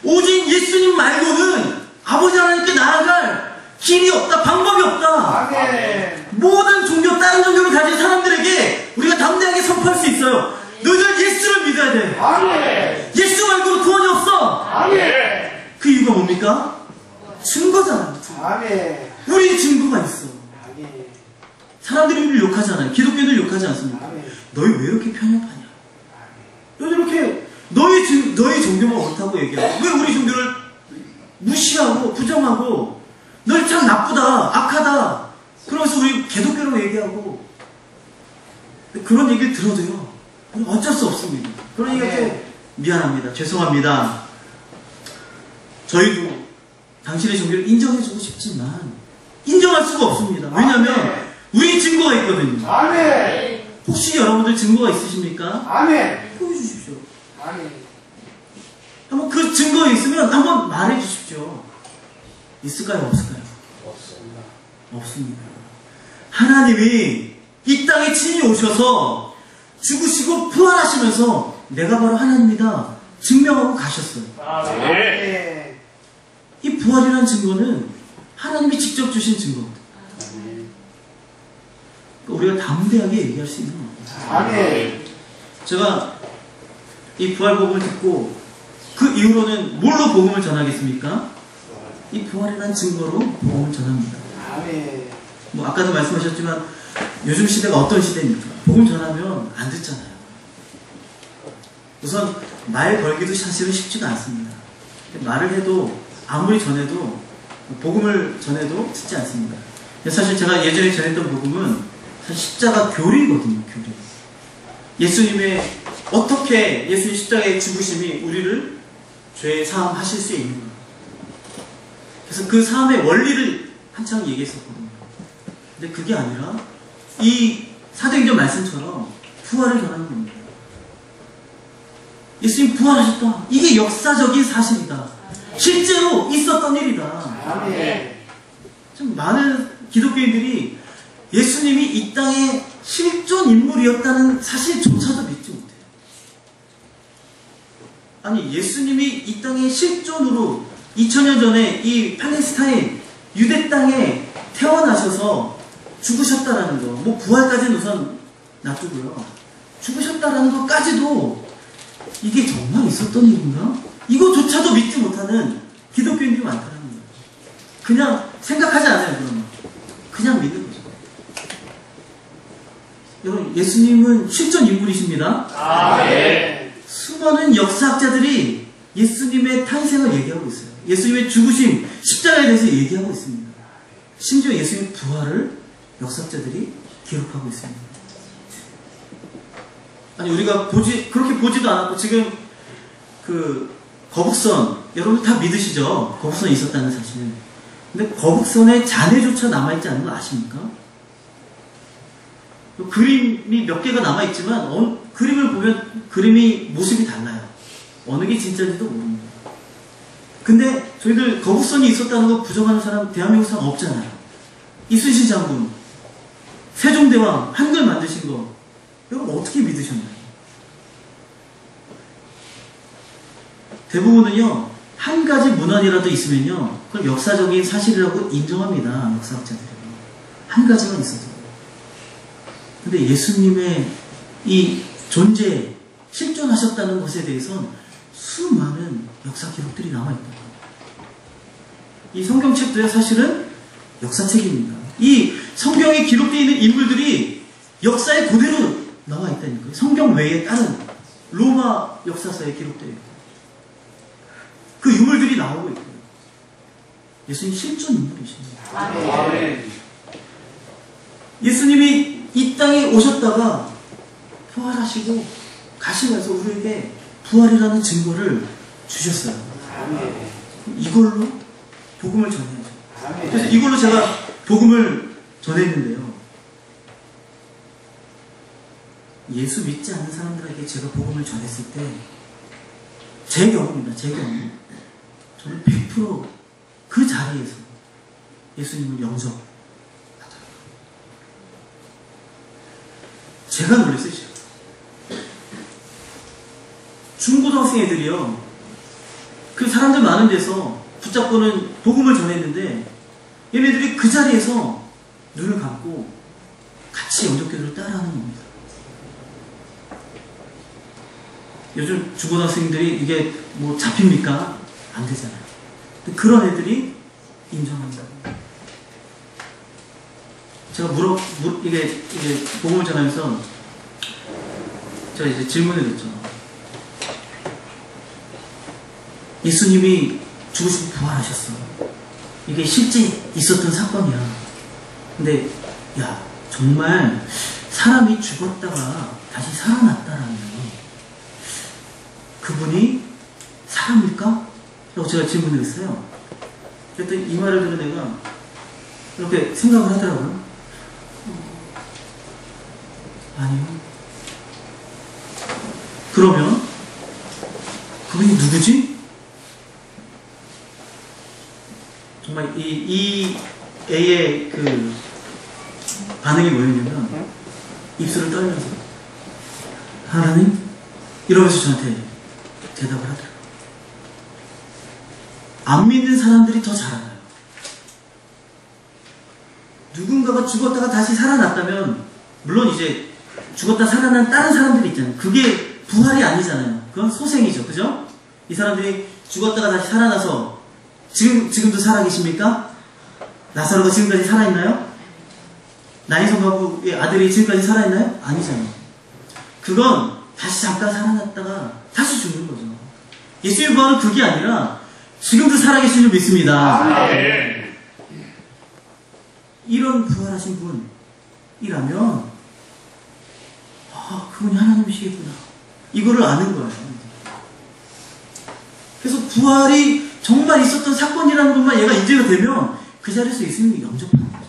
오직 예수님 말고는 아버지 하나님께 나아갈 길이 없다, 방법이 없다. 모든 종교, 다른 종교를 가진 사람들에게 우리가 담대하게 선포할 수 있어요. 너희들 예수를 믿어야 돼. 예수 말고는 구원이 없어. 그 이유가 뭡니까? 증거잖아요. 우리 증거가 있어. 사람들이 우리를 욕하잖아요. 기독교인들 욕하지 않습니까? 너희 왜 이렇게 편협하냐? 너희 이렇게 너희 종교만 옳다고 얘기하고 왜 우리 종교를 무시하고 부정하고 너희 참 나쁘다, 악하다. 그러면서 우리 기독교라고 얘기하고 그런 얘기를 들어도요. 어쩔 수 없습니다. 그런 얘기할 때 미안합니다. 죄송합니다. 저희도 당신의 종교를 인정해주고 싶지만 인정할 수가 없습니다. 왜냐하면 우리 증거가 있거든요. 혹시 여러분들 증거가 있으십니까? 보여주십시오. 한번 그 증거 있으면 한번 말해 주십시오. 있을까요? 없을까요? 없습니다. 하나님이 이 땅에 친히 오셔서 죽으시고 부활하시면서 내가 바로 하나님이다 증명하고 가셨어요. 이 부활이라는 증거는 하나님이 직접 주신 증거입니다. 우리가 담대하게 얘기할 수 있는 겁니다. 제가 이 부활 복음을 듣고 그 이후로는 뭘로 복음을 전하겠습니까? 이 부활이라는 증거로 복음을 전합니다. 뭐 아까도 말씀하셨지만 요즘 시대가 어떤 시대입니까? 복음 전하면 안 듣잖아요. 우선 말 걸기도 사실은 쉽지가 않습니다. 말을 해도 아무리 전해도 복음을 전해도 듣지 않습니다. 사실 제가 예전에 전했던 복음은 사실 십자가 교리거든요. 교리. 예수님의 어떻게 예수님 십자가의 죽으심이 우리를 죄 사함 하실 수 있는 거예요. 그래서 그 사함의 원리를 한창 얘기했었거든요. 근데 그게 아니라 이 사도행전 말씀처럼 부활을 전하는 겁니다. 예수님 부활하셨다. 이게 역사적인 사실이다. 실제로 있었던 일이다. 좀 많은 기독교인들이 예수님이 이 땅에 실존 인물이었다는 사실조차도 믿지 못해요. 아니, 예수님이 이 땅에 실존으로 2000년 전에 이 팔레스타인 유대 땅에 태어나셔서 죽으셨다라는 거, 뭐 부활까지는 우선 놔두고요. 죽으셨다라는 것까지도 이게 정말 있었던 일인가? 이거조차도 믿지 못하는 기독교인들이 많다는 거예요. 그냥 생각하지 않아요, 그러면. 그냥 믿는 거죠. 여러분, 예수님은 실존 인물이십니다. 수많은 역사학자들이 예수님의 탄생을 얘기하고 있어요. 예수님의 죽으심, 십자가에 대해서 얘기하고 있습니다. 심지어 예수님의 부활을 역사학자들이 기록하고 있습니다. 아니, 우리가 그렇게 보지도 않았고, 지금 거북선, 여러분 다 믿으시죠? 거북선이 있었다는 사실은. 근데 거북선에 잔해조차 남아있지 않은 거 아십니까? 그림이 몇 개가 남아있지만 그림을 보면 그림이 모습이 달라요. 어느 게 진짜인지도 모릅니다. 근데 저희들 거북선이 있었다는 거 부정하는 사람 대한민국 사람 없잖아요. 이순신 장군, 세종대왕 한글 만드신 거 여러분 어떻게 믿으셨나요? 대부분은요 한 가지 문헌이라도 있으면요 그걸 역사적인 사실이라고 인정합니다. 역사학자들은 한 가지만 있어도. 근데 예수님의 이 존재, 실존하셨다는 것에 대해서는 수많은 역사 기록들이 남아있다. 이 성경책도요 사실은 역사책입니다. 이 성경에 기록되어 있는 인물들이 역사에 그대로 나와 있다니까요. 성경 외에 다른 로마 역사서에 기록되어 있고 그 유물들이 나오고 있고요. 예수님 실존 인물이십니다. 아멘. 예수님이 이 땅에 오셨다가 부활하시고 가시면서 우리에게 부활이라는 증거를 주셨어요. 아멘. 이걸로 복음을 전해야죠. 아멘. 그래서 이걸로 제가 복음을 전했는데요. 예수 믿지 않는 사람들에게 제가 복음을 전했을 때 제 경험입니다. 제 경험. 저는 100% 그 자리에서 예수님을 영접하더라고요. 제가 놀랐어요. 중고등학생 애들이요. 그 사람들 많은 데서 붙잡고는 복음을 전했는데 얘네들이 그 자리에서 눈을 감고 같이 영접기도를 따라하는 겁니다. 요즘 중고등학생들이 이게 뭐 잡힙니까? 안 되잖아요. 근데 그런 애들이 인정합니다. 제가 이게 복음을 전하면서 제가 이제 질문을 했죠. 예수님이 죽으시고 부활하셨어. 이게 실제 있었던 사건이야. 근데 야 정말 사람이 죽었다가 다시 살아났다라는 그분이 사람일까? 라고 제가 질문을 했어요. 그랬더니 이 말을 들은 애가 이렇게 생각을 하더라고요. 아니요. 그러면 그분이 누구지? 정말 이 애의 그 반응이 뭐였냐면 입술을 떨면서 하나님? 이러면서 저한테 대답을 하더라고요. 안 믿는 사람들이 더 잘 알아요. 누군가가 죽었다가 다시 살아났다면 물론 이제 죽었다 살아난 다른 사람들이 있잖아요. 그게 부활이 아니잖아요. 그건 소생이죠. 그죠? 이 사람들이 죽었다가 다시 살아나서 지금도 살아계십니까? 나사로가 지금까지 살아있나요? 나인성 가부의 아들이 지금까지 살아있나요? 아니잖아요. 그건 다시 잠깐 살아났다가 다시 죽는 거죠. 예수의 부활은 그게 아니라 지금도 살아계신 줄 믿습니다. 이런 부활하신 분이라면 그분이 하나님이시겠구나. 이거를 아는 거예요. 그래서 부활이 정말 있었던 사건이라는 것만 얘가 인지가 되면 그 자리에서 예수님이 영접하는 거죠.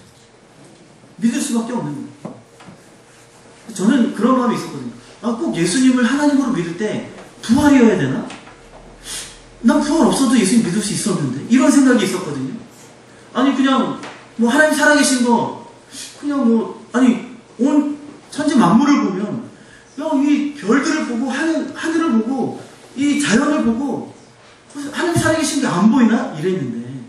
믿을 수밖에 없는 거예요. 저는 그런 마음이 있었거든요. 꼭 예수님을 하나님으로 믿을 때 부활이어야 되나? 난 부활 없어도 예수님 믿을 수 있었는데 이런 생각이 있었거든요. 아니 그냥 뭐 하나님 살아계신 거 그냥 뭐 아니 온 천지 만물을 보면 이 별들을 보고 하늘을 보고 이 자연을 보고 하나님 살아계신 게 안 보이나? 이랬는데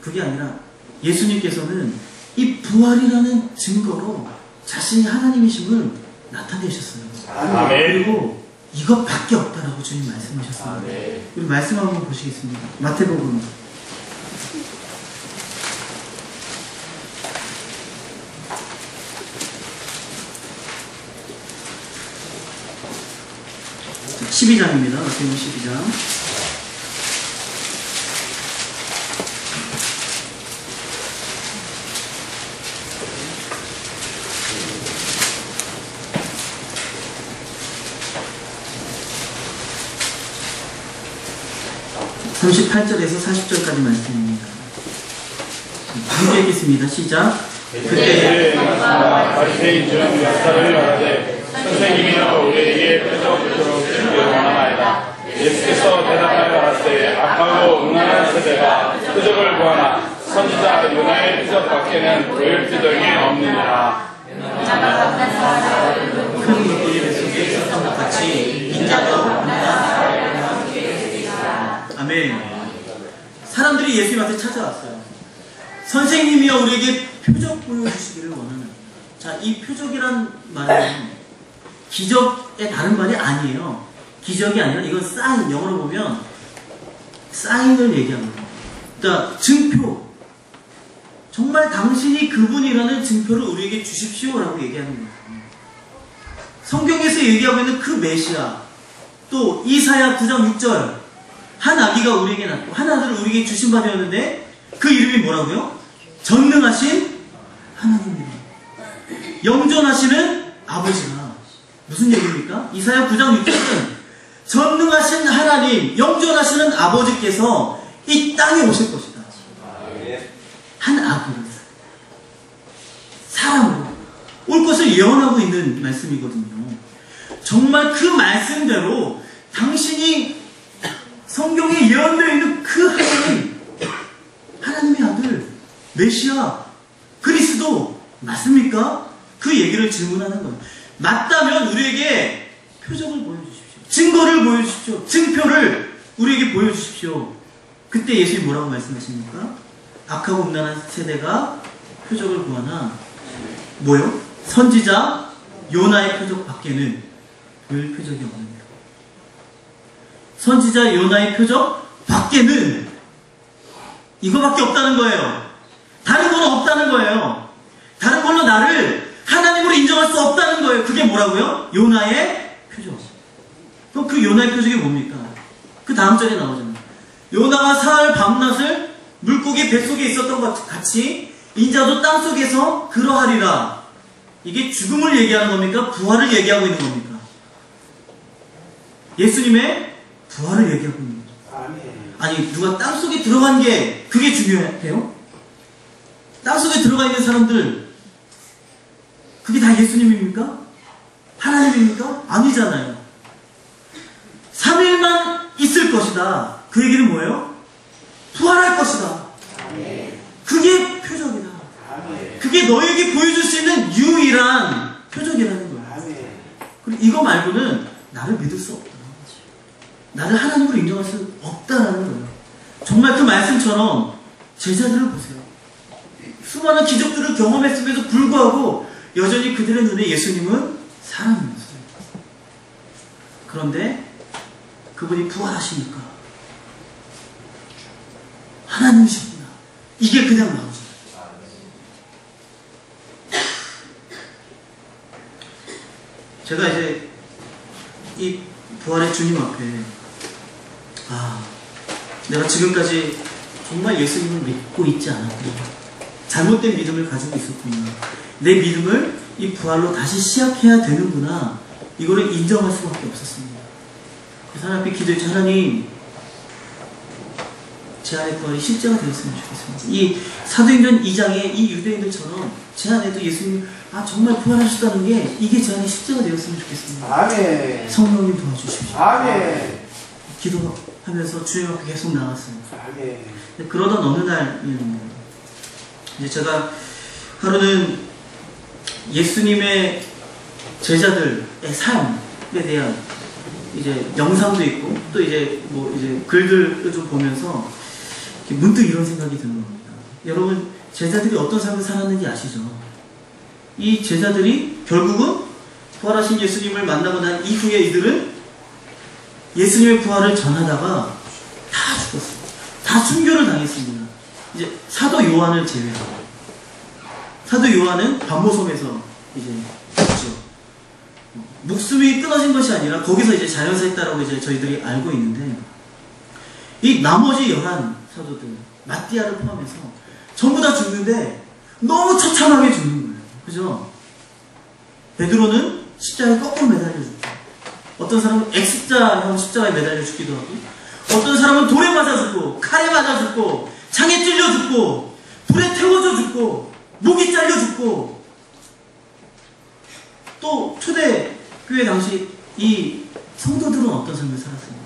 그게 아니라 예수님께서는 이 부활이라는 증거로 자신이 하나님이심을 나타내셨어요. 아멘. 그리고 이것밖에 없다라고 주님 말씀하셨습니다. 우리 말씀 한번 보시겠습니다. 마태복음 12장입니다. 마태복음 12장. 자, 38절에서 40절까지 말씀입니다. 함께 읽겠습니다. 시작. 그때 바리새인 중 역사를 말하되 선생님이여 우리에게 뺏어보도록 주기를 원하나이다. 예수께서 대답하여 장세대가 표적을 구하나 선지자 요나의 표적 밖에는 볼 표적이 없느니라. 큰 물고기 뱃속에 있었던 것 같이 인자도 없느냐. 아멘. 사람들이 예수님한테 찾아왔어요. 선생님이여 우리에게 표적 보여주시기를 원하는. 자, 이 표적이란 말은 기적의 다른 말이 아니에요. 기적이 아니라 이건 사인, 영어로 보면 사인을 얘기하는 거예요. 그러니까 증표. 정말 당신이 그분이라는 증표를 우리에게 주십시오라고 얘기하는 거예요. 성경에서 얘기하고 있는 그 메시아, 또 이사야 9장 6절, 한 아기가 우리에게 낳고 한 아들을 우리에게 주신 바 되었는데 그 이름이 뭐라고요? 전능하신 하나님이라. 영존하시는 아버지가. 무슨 얘기입니까? 이사야 9장 6절은 전능하신 하나님, 영존하시는 아버지께서 이 땅에 오실 것이다. 한 아기로, 사람으로 올 것을 예언하고 있는 말씀이거든요. 정말 그 말씀대로 당신이 성경에 예언되어 있는 그 하나님, 하나님의 아들, 메시아, 그리스도 맞습니까? 그 얘기를 질문하는 거예요. 맞다면 우리에게 표적을 보여주십시오. 증거를 보여주십시오. 증표를 우리에게 보여주십시오. 그때 예수님이 뭐라고 말씀하십니까? 악하고 음란한 세대가 표적을 구하나 뭐요? 선지자 요나의 표적 밖에는 별 표적이 없느니라. 선지자 요나의 표적 밖에는 이거밖에 없다는 거예요. 다른 건 없다는 거예요. 다른 걸로 나를 하나님으로 인정할 수 없다는 거예요. 그게 뭐라고요? 요나의 표적. 그럼 그 요나의 표적이 뭡니까? 그 다음 절에 나오잖아요. 요나가 사흘 밤낮을 물고기 뱃속에 있었던 것 같이 인자도 땅속에서 그러하리라. 이게 죽음을 얘기하는 겁니까? 부활을 얘기하고 있는 겁니까? 예수님의 부활을 얘기하고 있는 거죠. 아니, 누가 땅속에 들어간 게 그게 중요해요? 땅속에 들어가 있는 사람들 그게 다 예수님입니까? 하나님입니까? 아니잖아요. 3일만 있을 것이다. 그 얘기는 뭐예요? 부활할 것이다. 그게 표적이다. 그게 너에게 보여줄 수 있는 유일한 표적이라는 거예요. 그리고 이거 말고는 나를 믿을 수 없다. 나를 하나님으로 인정할 수 없다라는 거예요. 정말 그 말씀처럼 제자들을 보세요. 수많은 기적들을 경험했음에도 불구하고 여전히 그들의 눈에 예수님은 사람이었어요. 그런데 그분이 부활하시니까 하나님이시구나. 이게 그냥 나오죠. 제가 이제 이 부활의 주님 앞에 내가 지금까지 정말 예수님을 믿고 있지 않았구나. 잘못된 믿음을 가지고 있었구나. 내 믿음을 이 부활로 다시 시작해야 되는구나. 이거를 인정할 수밖에 없었습니다. 그 하나님 앞에 기도했죠. 하나님, 제 안에 부활이 실제가 되었으면 좋겠습니다. 이 사도행전 2장의 이 유대인들처럼 제 안에도 예수님 정말 부활하셨다는 게 이게 제 안에 실제가 되었으면 좋겠습니다. 아멘. 성령님 도와주십시오. 아멘. 기도하면서 주님 앞에 계속 나갔어요. 아멘. 그러던 어느 날이었는데 이제 제가 하루는 예수님의 제자들의 삶에 대한 이제 영상도 있고 또 이제 글들을 좀 보면서 문득 이런 생각이 드는 겁니다. 여러분, 제자들이 어떤 삶을 살았는지 아시죠? 이 제자들이 결국은 부활하신 예수님을 만나고 난 이후에 이들은 예수님의 부활을 전하다가 다 죽었어요. 다 순교를 당했습니다. 이제 사도 요한을 제외하고. 사도 요한은 반모섬에서 이제 죽죠. 목숨이 끊어진 것이 아니라 거기서 이제 자연사했다라고 이제 저희들이 알고 있는데, 이 나머지 11 사도들, 마띠아를 포함해서 전부 다 죽는데 너무 처참하게 죽는 거예요. 그죠? 베드로는 십자가에 거꾸로 매달려 죽고, 어떤 사람은 X자형 십자가에 매달려 죽기도 하고, 어떤 사람은 돌에 맞아 죽고, 칼에 맞아 죽고, 창에 찔려 죽고, 불에 태워져 죽고, 목이 잘려 죽고. 또 초대교회 당시 이 성도들은 어떤 삶을 살았습니까?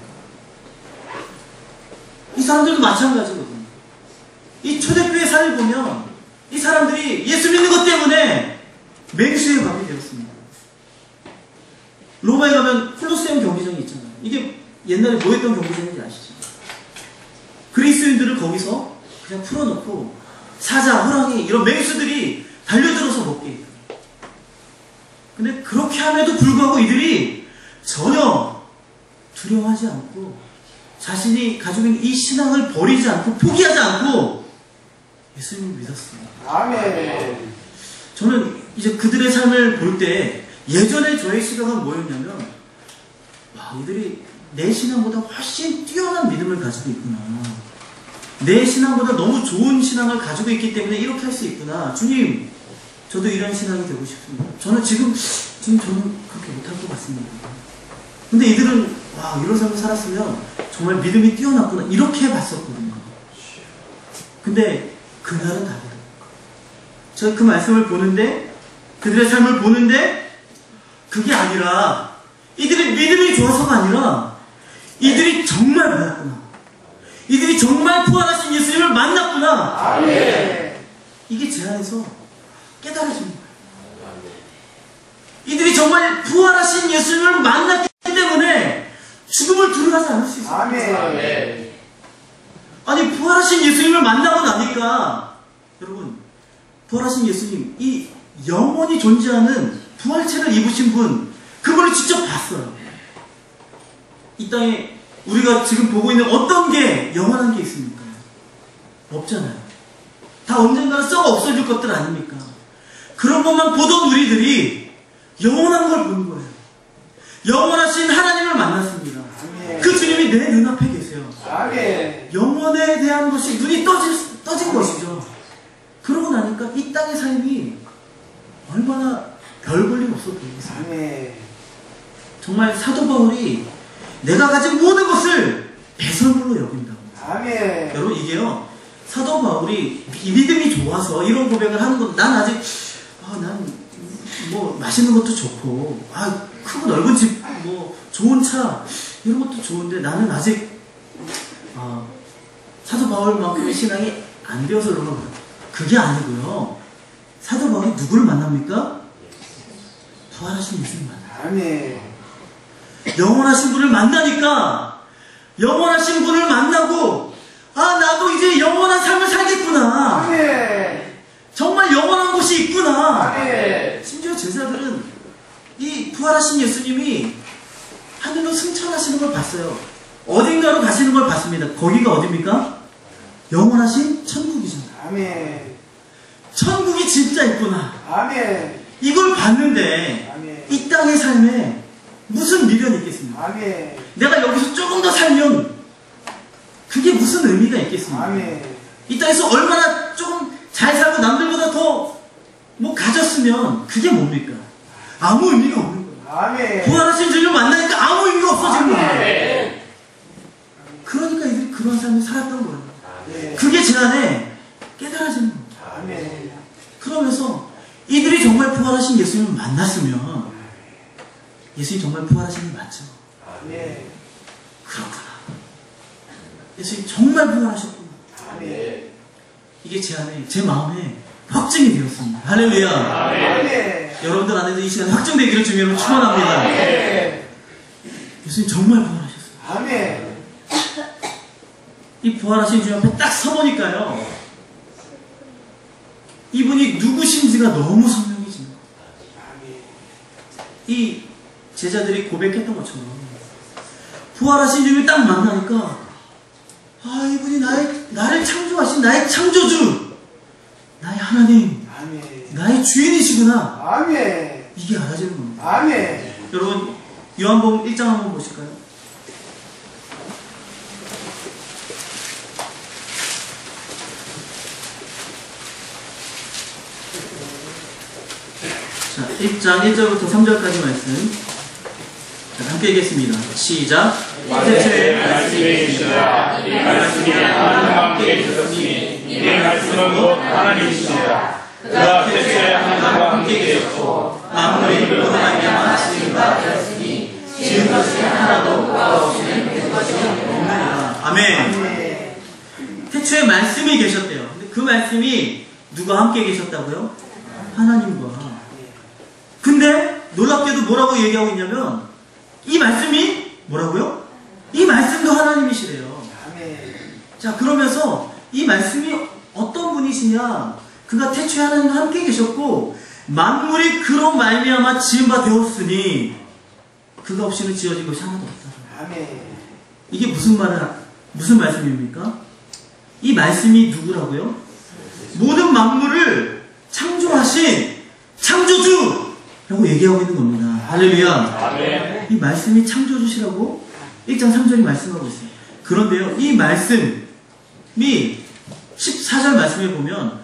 이 사람들도 마찬가지거든요. 이 초대교회 사를 보면 이 사람들이 예수 믿는 것 때문에 맹수의 밥이 되었습니다. 로마에 가면 콜로세움 경기장이 있잖아요. 이게 옛날에 뭐 했던 경기장인지 아시죠? 그리스도인들을 거기서 그냥 풀어놓고 사자, 호랑이 이런 맹수들이 달려들어서 먹게 해요. 근데 그렇게 함에도 불구하고 이들이 전혀 두려워하지 않고 자신이 가지고 있는 이 신앙을 버리지 않고 포기하지 않고 예수님을 믿었습니다. 아멘. 저는 이제 그들의 삶을 볼 때 예전에 저의 시각은 뭐였냐면 와, 이들이 내 신앙보다 훨씬 뛰어난 믿음을 가지고 있구나. 내 신앙보다 너무 좋은 신앙을 가지고 있기 때문에 이렇게 할 수 있구나. 주님, 저도 이런 신앙이 되고 싶습니다. 저는 지금 저는 그렇게 못할 것 같습니다. 근데 이들은 와, 이런 삶을 살았으면 정말 믿음이 뛰어났구나. 이렇게 봤었거든요. 근데 그날은 다르다. 제가 그 말씀을 보는데 그들의 삶을 보는데 그게 아니라 이들의 믿음이 좋아서가 아니라 이들이 정말 받았구나. 이들이 정말 부활하신 예수님을 만났구나. 아멘. 이게 제 안에서 깨달아지는 거예요. 이들이 정말 부활하신 예수님을 만났기 때문에 죽음을 두려워하지 않을 수 있어요. 아멘. 아니, 부활하신 예수님을 만나고 나니까 여러분, 부활하신 예수님, 이 영원히 존재하는 부활체를 입으신 분, 그분을 직접 봤어요. 이 땅에 우리가 지금 보고 있는 어떤 게 영원한 게 있습니까? 없잖아요. 다 언젠가는 썩어 없어질 것들 아닙니까? 그런 것만 보던 우리들이 영원한 걸 보는 거예요. 영원하신 하나님을 만났습니다. 아멘. 그 주님이 내 눈앞에 계세요. 아멘. 영원에 대한 것이 눈이 떠진 것이죠. 그러고 나니까 이 땅의 삶이 얼마나 별 볼 일 없어 보이겠어요. 아멘. 정말 사도 바울이 내가 가진 모든 것을 배설물로 여긴다고. 아멘. 여러분, 이게요, 사도 바울이 이 믿음이 좋아서 이런 고백을 하는 건, 난 아직 난 뭐 맛있는 것도 좋고 크고 넓은 집, 뭐 좋은 차 이런 것도 좋은데 나는 아직 사도 바울만큼의 신앙이 안 되어서 그런 거예요. 그게 아니고요. 사도 바울이 누구를 만납니까? 부활하신 예수님 만나요. 아멘. 영원하신 분을 만나니까 영원하신 분을 만나고 나도 이제 영원한 삶을 살겠구나. 아멘. 정말 영원한 곳이 있구나. 아멘. 심지어 제자들은 이 부활하신 예수님이 하늘로 승천하시는 걸 봤어요. 어딘가로 가시는 걸 봤습니다. 거기가 어디입니까? 영원하신 천국이잖아요. 아멘. 천국이 진짜 있구나. 아멘. 이걸 봤는데 아멘. 이 땅의 삶에 무슨 미련이 있겠습니까? 아멘. 내가 여기서 조금 더 살면 그게 무슨 의미가 있겠습니까? 아멘. 이 땅에서 얼마나 조금 잘 살고 남들보다 더 뭐 가졌으면 그게 뭡니까? 아무 의미가 없는 거예요. 아멘. 부활하신 주님을 만나니까 아무 의미가 없어지는 거예요. 아멘. 그러니까 이들이 그런 삶을 살았던 거예요. 아멘. 그게 제 안에 깨달아지는 거예요. 아멘. 그러면서 이들이 정말 부활하신 예수님을 만났으면 예수님 정말 부활하신 게 맞죠? 아멘. 그렇구나. 예수님 정말 부활하셨구나. 아멘. 이게 제 안에, 제 마음에 확증이 되었습니다. 할렐루야. 아멘. 여러분들 안에도 이 시간에 확정되기를 주님으로 축원합니다. 아멘. 예수님 정말 부활하셨어요. 아멘. 이 부활하신 주님 앞에 딱 서보니까요, 이분이 누구신지가 너무 선명해지는 거예요. 이 제자들이 고백했던 것처럼 부활하신 주님을 딱 만나니까 이분이 나를 창조하신 나의 창조주, 나의 하나님, 아멘. 나의 주인이시구나. 아멘. 이게 알아지는 겁니다. 아멘. 여러분, 요한복음 1장 한번 보실까요? 자, 1장 1절부터 3절까지 말씀. 자, 함께 읽겠습니다. 시작. 태초에 말씀이 계시니라. 이 말씀이 하나님과 함께 계셨으니 이 말씀은 곧 하나님이시니라. 그가 태초에 하나님과 함께 계셨고 만물이 그로 말미암아 지음바 되었으니 지은 것이 하나도 그가 없이는 된 것이 없느니라. 아멘. 말씀이 누가 함께 계셨다고요? 하나님과. 근데 놀랍게도 뭐라고 얘기하고 있냐면 이 말씀이 뭐라고요? 이 말씀도 하나님이시래요. 자, 그러면서 이 말씀이 어떤 분이시냐? 그가 태초에 하나님과 함께 계셨고 만물이 그로 말미암아 지은 바 되었으니 그가 없이는 지어진 것이 하나도 없다. 이게 무슨 말씀입니까? 이 말씀이 누구라고요? 모든 만물을 창조하신 창조주라고 얘기하고 있는 겁니다. 할렐루야. 이 말씀이 창조주시라고 1장 3절이 말씀하고 있어요. 그런데요, 이 말씀이 14절 말씀에 보면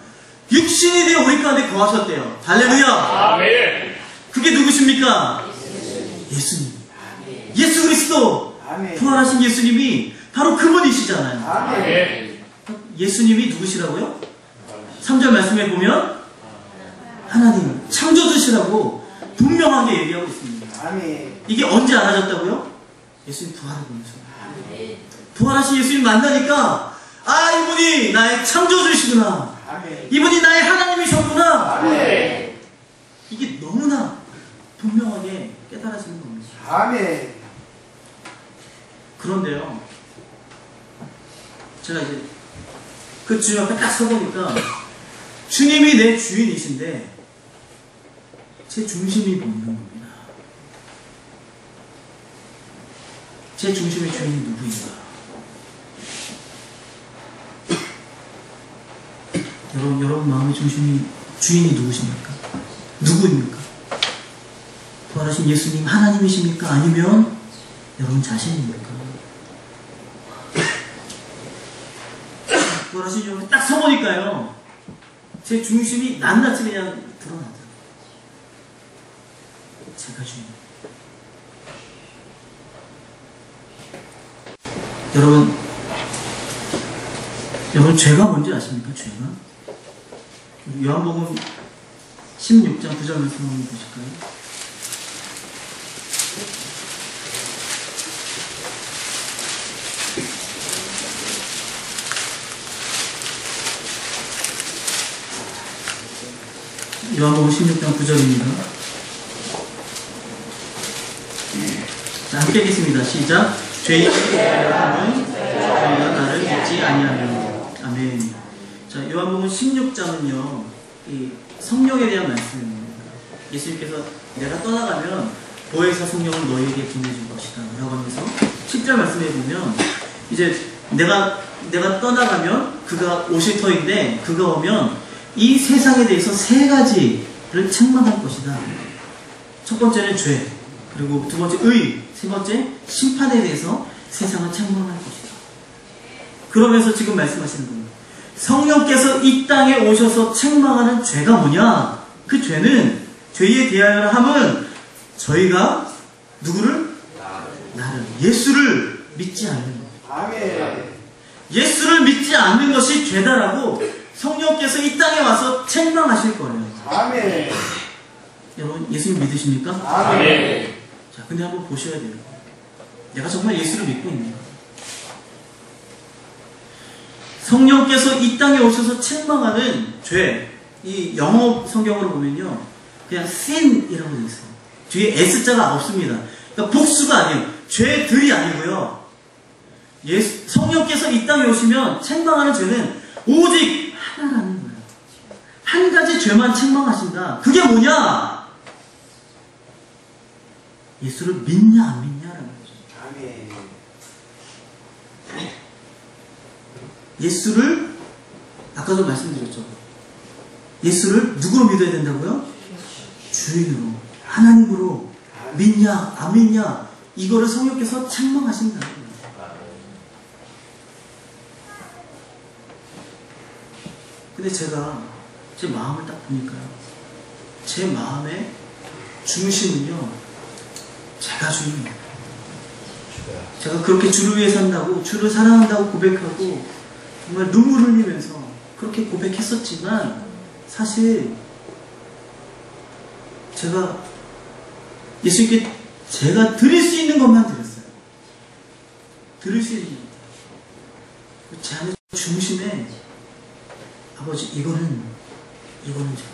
육신이 되어 우리 가운데 거하셨대요. 할렐루야. 그게 누구십니까? 예수님. 예수 그리스도. 부활하신 예수님이 바로 그분이시잖아요. 예수님이 누구시라고요? 3절 말씀에 보면 하나님 창조주시라고 분명하게 얘기하고 있습니다. 이게 언제 알아졌다고요? 예수님 부활하고 있어요. 부활하신 예수님 만나니까 아, 이분이 나의 창조주시구나. 이분이 나의 하나님이셨구나. 이게 너무나 분명하게 깨달아지는 겁니다. 그런데요, 제가 이제 그 주님 앞에 딱 서보니까 주님이 내 주인이신데 제 중심이 보이는 겁니다. 제 중심의 주인이 누구인가? 여러분 마음의 주인이 누구십니까? 누구입니까? 부활하신 예수님 하나님이십니까? 아니면 여러분 자신입니까? 부활하신 예수님 딱 서보니까요, 제 중심이 낱낱이 그냥 드러나더라고요. 제가 주인. 여러분 죄가 뭔지 아십니까? 죄가? 요한복음 16장 9절 말씀 한번 보실까요? 요한복음 16장 9절입니다. 자, 함께 읽겠습니다. 시작. 죄인이 되었다면 저희가 나를 믿지 아니하며. 아멘. 자, 요한복음 16장은요, 이 성령에 대한 말씀입니다. 예수님께서 내가 떠나가면 보혜사 성령을 너희에게 보내줄 것이다 라고 하면서 10절 말씀에 보면 이제 내가 떠나가면 그가 오실 터인데 그가 오면 이 세상에 대해서 세 가지를 책망할 것이다. 첫 번째는 죄, 그리고 두 번째 의, 세 번째 심판에 대해서 세상을 책망할 것이다. 그러면서 지금 말씀하시는 겁니다. 성령께서 이 땅에 오셔서 책망하는 죄가 뭐냐? 그 죄는, 죄에 대하여 함은 저희가 누구를? 나를, 예수를 믿지 않는 것. 예수를 믿지 않는 것이 죄다라고 성령께서 이 땅에 와서 책망하실 거예요. 아멘. 여러분 예수님 믿으십니까? 아멘. 자, 근데 한번 보셔야 돼요. 내가 정말 예수를 믿고 있는가? 성령께서 이 땅에 오셔서 책망하는 죄, 이 영어 성경으로 보면요, 그냥 sin이라고 되어 있어요. 뒤에 s자가 없습니다. 그러니까 복수가 아니에요. 죄들이 아니고요. 성령께서 이 땅에 오시면 책망하는 죄는 오직 하나라는 거예요. 한 가지 죄만 책망하신다. 그게 뭐냐? 예수를 믿냐 안 믿냐라는 거죠. 아멘. 예수를, 아까도 말씀드렸죠. 예수를 누구로 믿어야 된다고요? 주인으로, 하나님으로. 믿냐 안 믿냐, 이거를 성령께서 책망하신다는 거예요. 근데 제가 제 마음을 딱 보니까요, 제 마음의 중심은요, 제가 주인이에요. 제가 그렇게 주를 위해 산다고, 주를 사랑한다고 고백하고 정말 눈물을 흘리면서 그렇게 고백했었지만, 사실 제가 예수님께 제가 드릴 수 있는 것만 드렸어요. 드릴 수 있는 것. 제 안에 중심에 아버지 이거는 제가 못합니다.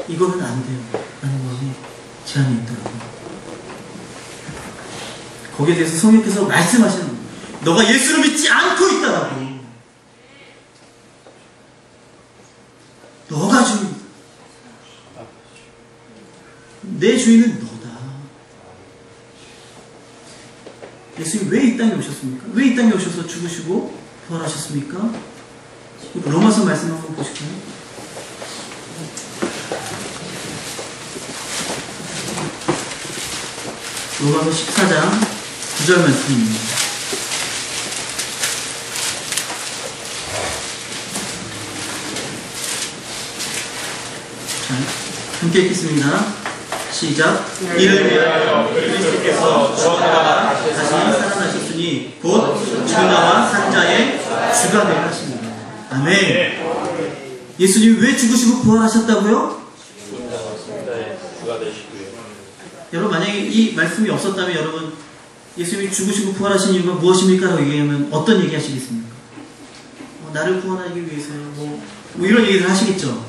이거는 안 돼요. 라는 마음이 제 안에 있더라고요. 거기에 대해서 성령께서 말씀하시는 거예요. 너가 예수를 믿지 않고 있다라고. 너가 주인이다. 내 주인은 너다. 예수님이 왜 이 땅에 오셨습니까? 왜 이 땅에 오셔서 죽으시고 부활하셨습니까? 로마서 말씀 한번 보실까요? 로마서 14장 9절 말씀입니다. 자, 함께 읽겠습니다. 시작. 이를 위하여 그리스도께서 죽었다가 다시 살아나셨으니 곧 죽은 자와 산 자의 주가 되게 하십니다. 아멘. 예수님이 왜 죽으시고 부활하셨다고요? 주가 되시고요. 여러분 만약에 이 말씀이 없었다면 여러분 예수님이 죽으시고 부활하신 이유가 무엇입니까? 라고 얘기하면 어떤 얘기 하시겠습니까? 나를 구원하기 위해서요. 뭐 이런 얘기를 하시겠죠.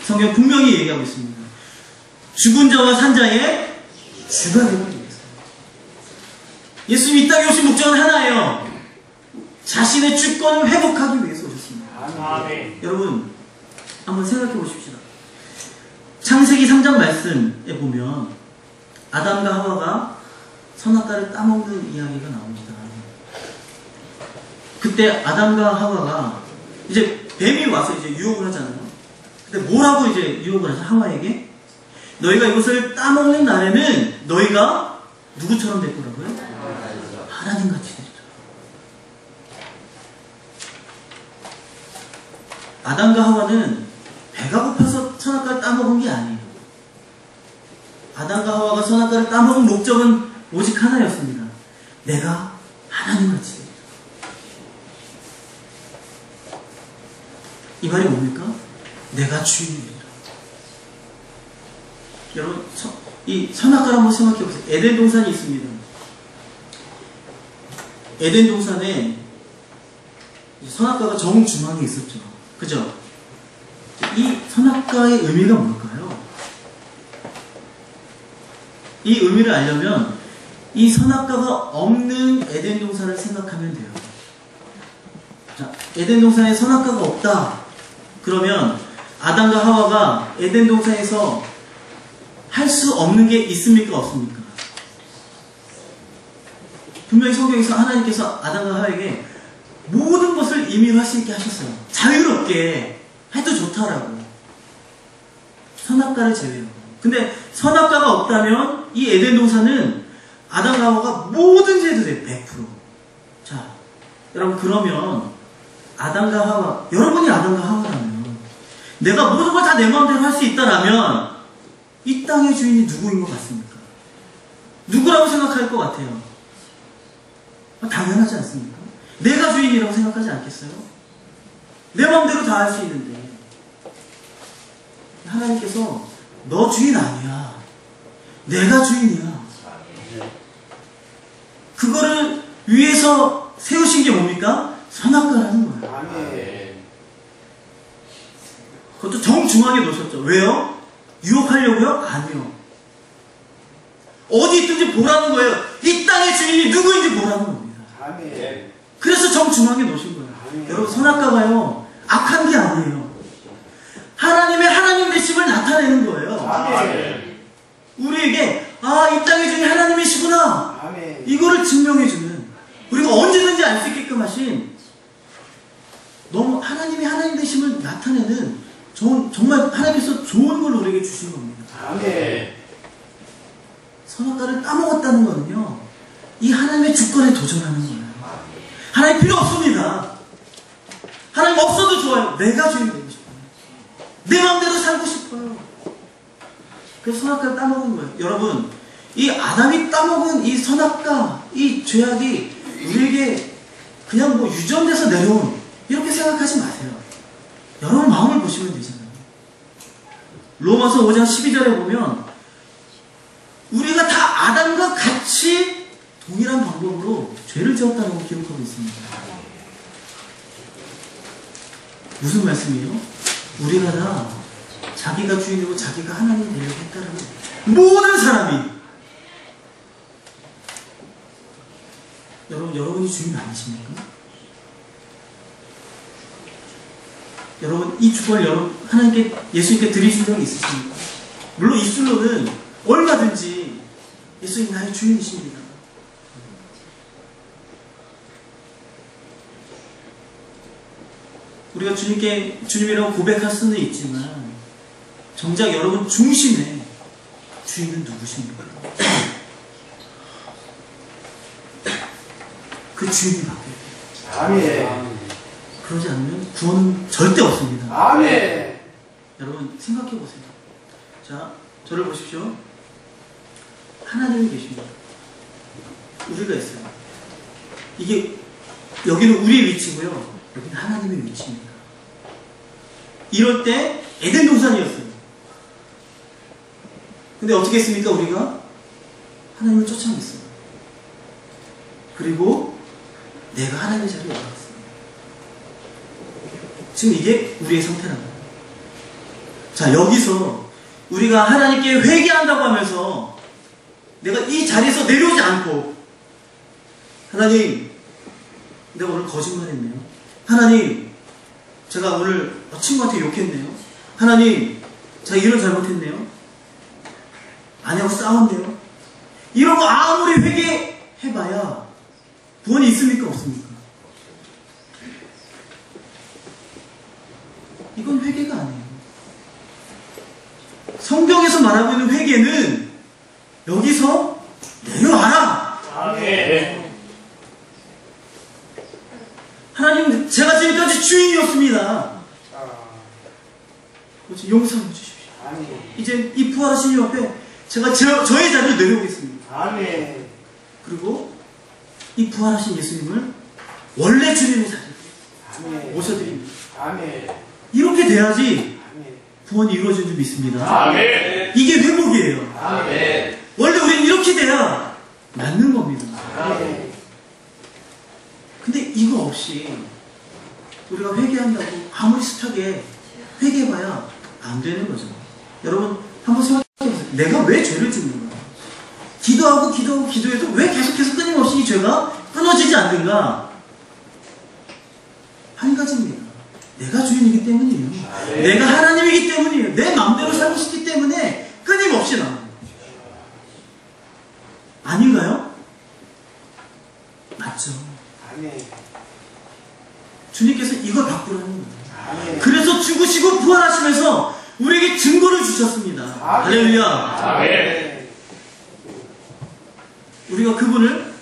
성경 분명히 얘기하고 있습니다. 죽은 자와 산 자의 주가 되기 위해서. 예수님이 이 땅에 오신 목적은 하나예요. 자신의 주권을 회복하기 위해서 오셨습니다. 아멘. 여러분 한번 생각해 보십시다. 창세기 3장 말씀에 보면 아담과 하와가 선악과를 따먹는 이야기가 나옵니다. 그때 아담과 하와가 이제 뱀이 와서 이제 유혹을 하잖아요. 근데 뭐라고 이제 유혹을 하죠? 하와에게 너희가 이것을 따먹는 날에는 너희가 누구처럼 될 거라고요? 하나님 같이 되리라. 아담과 하와는 배가 고파서 선악과를 따먹은 게 아니에요. 아담과 하와가 선악과를 따먹은 목적은 오직 하나였습니다. 내가 하나님 같이 되리라. 이 말이 뭡니까? 내가 주인이라. 여러분, 이 선악과를 한번 생각해 보세요. 에덴 동산이 있습니다. 에덴 동산에 선악과가 정중앙에 있었죠. 그죠? 이 선악과의 의미가 뭘까요? 이 의미를 알려면 이 선악과가 없는 에덴 동산을 생각하면 돼요. 자, 에덴 동산에 선악과가 없다. 그러면 아담과 하와가 에덴 동산에서 할 수 없는 게 있습니까? 없습니까? 분명히 성경에서 하나님께서 아담과 하와에게 모든 것을 임의할 수 있게 하셨어요. 자유롭게 해도 좋다라고. 선악과를 제외하고. 근데 선악과가 없다면 이 에덴 동산은 아담과 하와가 뭐든지 해도 돼요. 100%. 자, 여러분 그러면 아담과 하와, 여러분이 아담과 하와라면 내가 모든 걸 다 내 마음대로 할 수 있다라면 이 땅의 주인이 누구인 것 같습니까? 누구라고 생각할 것 같아요? 당연하지 않습니까? 내가 주인이라고 생각하지 않겠어요? 내 마음대로 다 할 수 있는데 하나님께서 너 주인 아니야. 내가 주인이야. 그거를 위해서 세우신 게 뭡니까? 선악과라는 거예요. 아멘. 그것도 정중앙에 놓으셨죠. 왜요? 유혹하려고요? 아니요. 어디 있든지 보라는 거예요. 이 땅의 주인이 누구인지 보라는 겁니다. 아멘. 그래서 정중앙에 놓으신 거예요. 여러분 선악과가요 악한 게 아니에요. 하나님의 하나님 되심을 나타내는 거예요. 아멘. 우리에게 이 땅의 주인이 하나님이시구나. 아멘. 이거를 증명해주는, 우리가 언제든지 알 수 있게끔 하신, 너무 하나님이 하나님 되심을 나타내는 정말 하나님께서 좋은 걸 우리에게 주신 겁니다. 아멘. 선악과를 따먹었다는 거는요, 이 하나님의 주권에 도전하는 거예요. 하나님 필요 없습니다. 하나님 없어도 좋아요. 내가 주인 되고 싶어요. 내 마음대로 살고 싶어요. 그래서 선악과를 따먹은 거예요. 여러분, 이 아담이 따먹은 이 선악과, 이 죄악이 우리에게 그냥 뭐 유전돼서 내려온, 이렇게 생각하지 마세요. 여러분 마음을 보시면 되잖아요. 로마서 5장 12절에 보면 우리가 다 아담과 같이 동일한 방법으로 죄를 지었다고 기록하고 있습니다. 무슨 말씀이에요? 우리가 다 자기가 주인이고 자기가 하나님이 되려고 했다는 모든 사람이, 여러분이 주인 아니십니까? 여러분 이 축복을 하나님께, 예수님께 드리신 적이 있으십니까? 물론 입술로는 얼마든지 예수님 나의 주인이십니다. 우리가 주님이라고 고백할 수는 있지만 정작 여러분 중심에 주인은 누구십니까? 그 주인이 바뀌어야 돼요. 아멘. 그러지 않으면 구원은 절대 없습니다. 아멘. 여러분 생각해 보세요. 자, 저를 보십시오. 하나님이 계십니다. 우리가 있어요. 이게 여기는 우리의 위치고요. 여기는 하나님의 위치입니다. 이럴 때 에덴 동산이었어요. 근데 어떻게 했습니까? 우리가 하나님을 쫓아냈어요. 그리고 내가 하나님의 자리에 올라갔어요. 지금 이게 우리의 상태랍니다. 자, 여기서 우리가 하나님께 회개한다고 하면서 내가 이 자리에서 내려오지 않고, 하나님, 내가 오늘 거짓말했네요. 하나님, 제가 오늘 친구한테 욕했네요. 하나님, 제가 이런 잘못했네요. 아내하고 싸웠네요. 이런 거 아무리 회개해봐야 구원이 있습니까? 없습니까? 이건 회개가 아니에요. 성경에서 말하고 있는 회개는 여기서 내려와라. 아멘. 하나님, 제가 지금까지 주인이었습니다. 용서해 주십시오. 아멘. 이제 이 부활하신 주 앞에 제가 저의 자리를 내려오겠습니다. 아멘. 그리고 이 부활하신 예수님을 원래 주님의 자리에 아멘. 모셔드립니다. 아멘. 이렇게 돼야지 아멘. 구원이 이루어지는 줄 믿습니다. 아멘. 이게 회복이에요. 아멘. 원래 우리는 이렇게 돼야 낫는 겁니다. 아멘. 근데 이거 없이 우리가 회개한다고 아무리 숱하게 회개해봐야 안 되는 거죠. 여러분 한번 생각해보세요. 내가 왜 죄를 짓는 거야? 기도하고 기도해도 왜 계속해서 끊임없이 이 죄가 끊어지지 않는가? 한 가지입니다. 내가 주인이기 때문이에요. 내가 하나님이기 때문이에요. 내 마음대로 살고 싶기 때문에 끊임없이 나와요. 아닌가요? 맞죠. 아멘. 주님께서 이걸 바꾸라는 거예요. 아멘. 그래서 죽으시고 부활하시면서 우리에게 증거를 주셨습니다. 할렐루야. 아멘. 우리가 그분을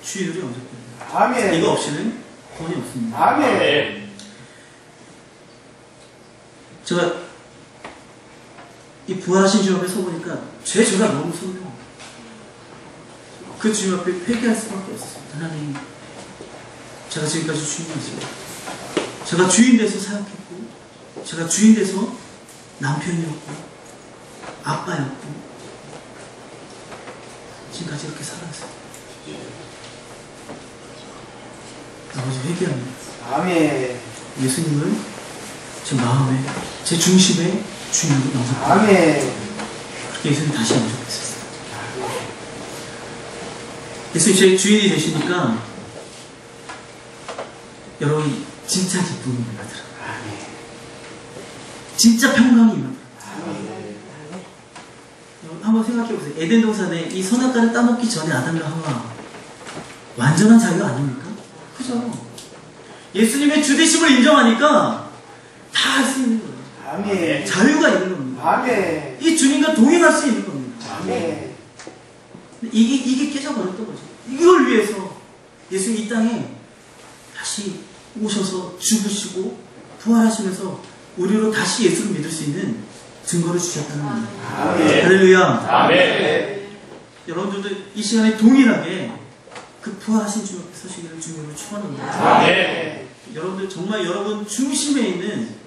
주인으로 영접합니다. 아멘. 이거 없이는 구원이 없습니다. 아멘. 제가 이 부활하신 주 앞에 서보니까 제가 너무 선명합니다. 그 주님 앞에 회개할 수밖에 없었습니다. 하나님, 제가 지금까지 주인이었습니다. 제가 주인 돼서 사역했고, 제가 주인 돼서 남편이었고, 아빠였고, 지금까지 이렇게 살아왔어요. 아버지 회개합니다. 아멘. 예수님을 제 마음에, 제 중심에 주인으로 영접합니다. 아멘. 그렇게 예수님 다시 영접했었어요. 예수님 제 주인이 되시니까 여러분 진짜 기쁨이 임하더라고요. 진짜 평강이 임하더라고요. 한번 생각해보세요. 에덴 동산에 이 선악과를 따먹기 전에 아담과 하와 완전한 자유 아닙니까? 그죠? 예수님의 주되심을 인정하니까 다 할 수 있는 거예요. 아멘. 자유가 있는 겁니다. 아멘. 이 주님과 동행할 수 있는 겁니다. 아멘. 이게 깨져버렸던 거죠. 이걸 위해서 예수님 이 땅에 다시 오셔서 죽으시고 부활하시면서 우리로 다시 예수를 믿을 수 있는 증거를 주셨다는 겁니다. 아멘. 할렐루야. 아멘. 여러분들도 이 시간에 동일하게 그 부활하신 주 앞에 서시기를 주님으로 축원합니다. 아멘. 여러분들 정말 여러분 중심에 있는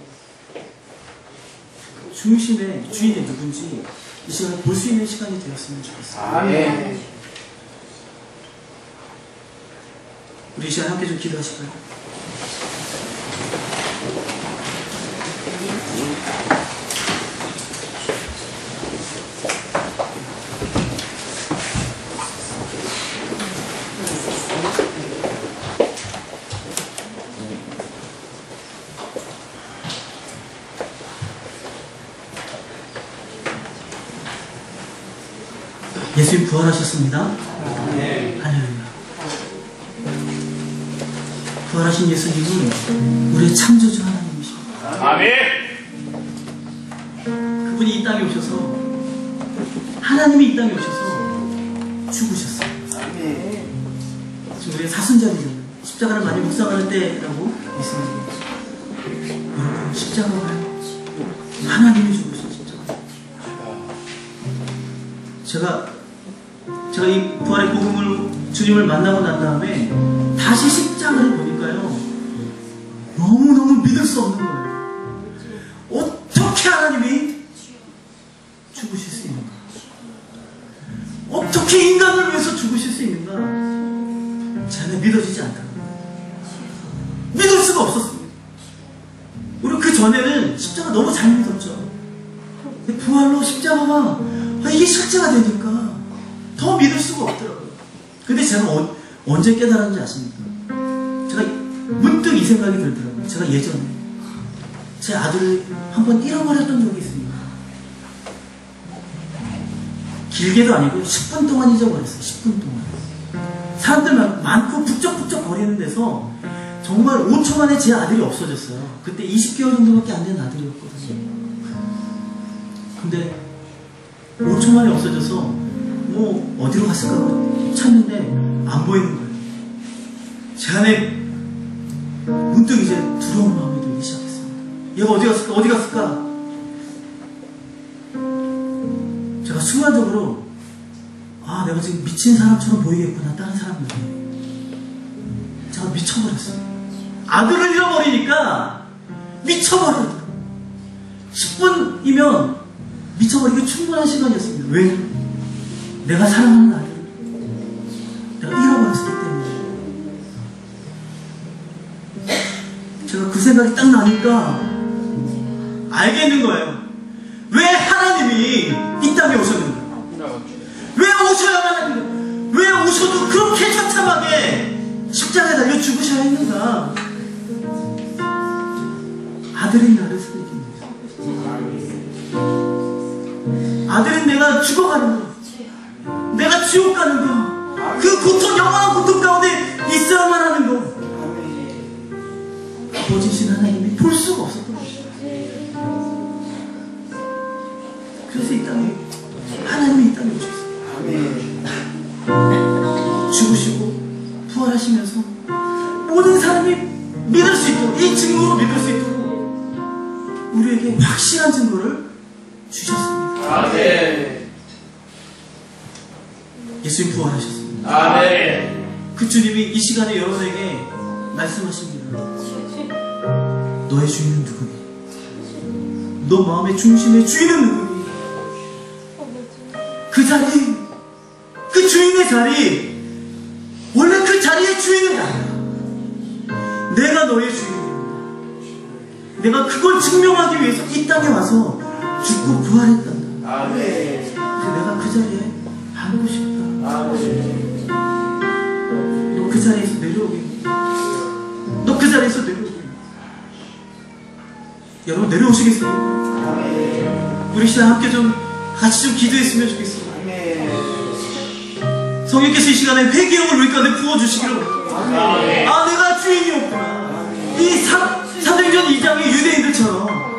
중심의 주인이 누군지 이 시간에 볼 수 있는 시간이 되었으면 좋겠습니다. 아멘. 우리 이 시간 함께 좀 기도하실까요? 예수님 부활하셨습니다. 할렐루야. 부활하신 예수님은 우리의 창조주 하나님이십니다. 아멘. 그분이 이 땅에 오셔서, 하나님이 이 땅에 오셔서 죽으셨어요. 지금 우리가 사순절이잖아요. 십자가를 많이 묵상할 때라고 있습니다. 여러분, 십자가가요, 하나님이 죽으신 십자가. 제가 이 부활의 복음을, 주님을 만나고 난 다음에 다시 십자가를 보니까요, 너무너무 믿을 수 없는 거예요. 어떻게 하나님이 죽으실 수 있는가? 어떻게 인간을 위해서 죽으실 수 있는가? 저는 믿어지지 않더라고요. 믿을 수가 없었습니다. 우리 그 전에는 십자가 너무 잘 믿었죠. 근데 부활로 십자가가 이게 실제가 되니까 더 믿을 수가 없더라고요. 근데 제가 언제 깨달았는지 아십니까? 제가 문득 이 생각이 들더라고요. 제가 예전에 제 아들을 한번 잃어버렸던 적이 있습니다. 길게도 아니고 10분 동안 잊어버렸어요. 10분 동안. 사람들 많고 북적북적 거리는 데서 정말 5초 만에 제 아들이 없어졌어요. 그때 20개월 정도밖에 안 된 아들이었거든요. 근데 5초 만에 없어져서 뭐 어디로 갔을까 찾는데 안 보이는 거예요. 제 안에 문득 이제 두려운 마음이 들기 시작했습니다. 얘가 어디 갔을까? 어디 갔을까? 제가 순간적으로 내가 지금 미친 사람처럼 보이겠구나, 다른 사람들이. 제가 미쳐버렸어요. 아들을 잃어버리니까 미쳐버리더라고요. 10분이면 미쳐버리기 충분한 시간이었습니다. 왜? 내가 사랑하는 아들을 내가 잃어버렸기 때문에. 제가 그 생각이 딱 나니까 알겠는 거예요. 왜 하나님이 이 땅에 오셨는가? 왜 오셔야만 하는가? 왜 오셔도 그렇게 처참하게 십자가에 달려 죽으셔야 했는가? 아들인 나를 살리기 위해서. 아들인 내가 죽어가는 거, 내가 지옥 가는 거, 그 고통, 영원한 고통 가운데 있어야만 하는 거, 아버지신 하나님이 볼 수가 없었던 것이죠. 그래서 이 땅에 하나님이 이 땅에 오셨어요. 죽으시고 부활하시면서 모든 사람이 믿을 수 있도록, 이 증거로 믿을 수 있도록 우리에게 확실한 증거를 주셨습니다. 아멘. 예수님 부활하셨습니다. 아멘. 그 주님이 이 시간에 여러분에게 말씀하십니다. 너의 주인은 누구니? 너 마음의 중심의 주인은 누구니? 그 자리, 그 주인의 자리, 원래 그 자리의 주인은 나야. 내가 너의 주인입니다. 내가 그걸 증명하기 위해서 이 땅에 와서 죽고 부활했단다. 아멘. 내가 그 자리에 앉고 싶다. 아멘. 너 그 자리에서 내려오겠니? 너 그 자리에서 내려오겠니? 여러분 내려오시겠어요? 아멘. 우리 시간 함께 좀 같이 좀 기도했으면 좋겠습니다. 아멘. 성령께서 이 시간에 회개형을 우리 가운데 부어주시기를 아멘. 내가 주인이었구나. 이 사도행전 2장의 유대인들처럼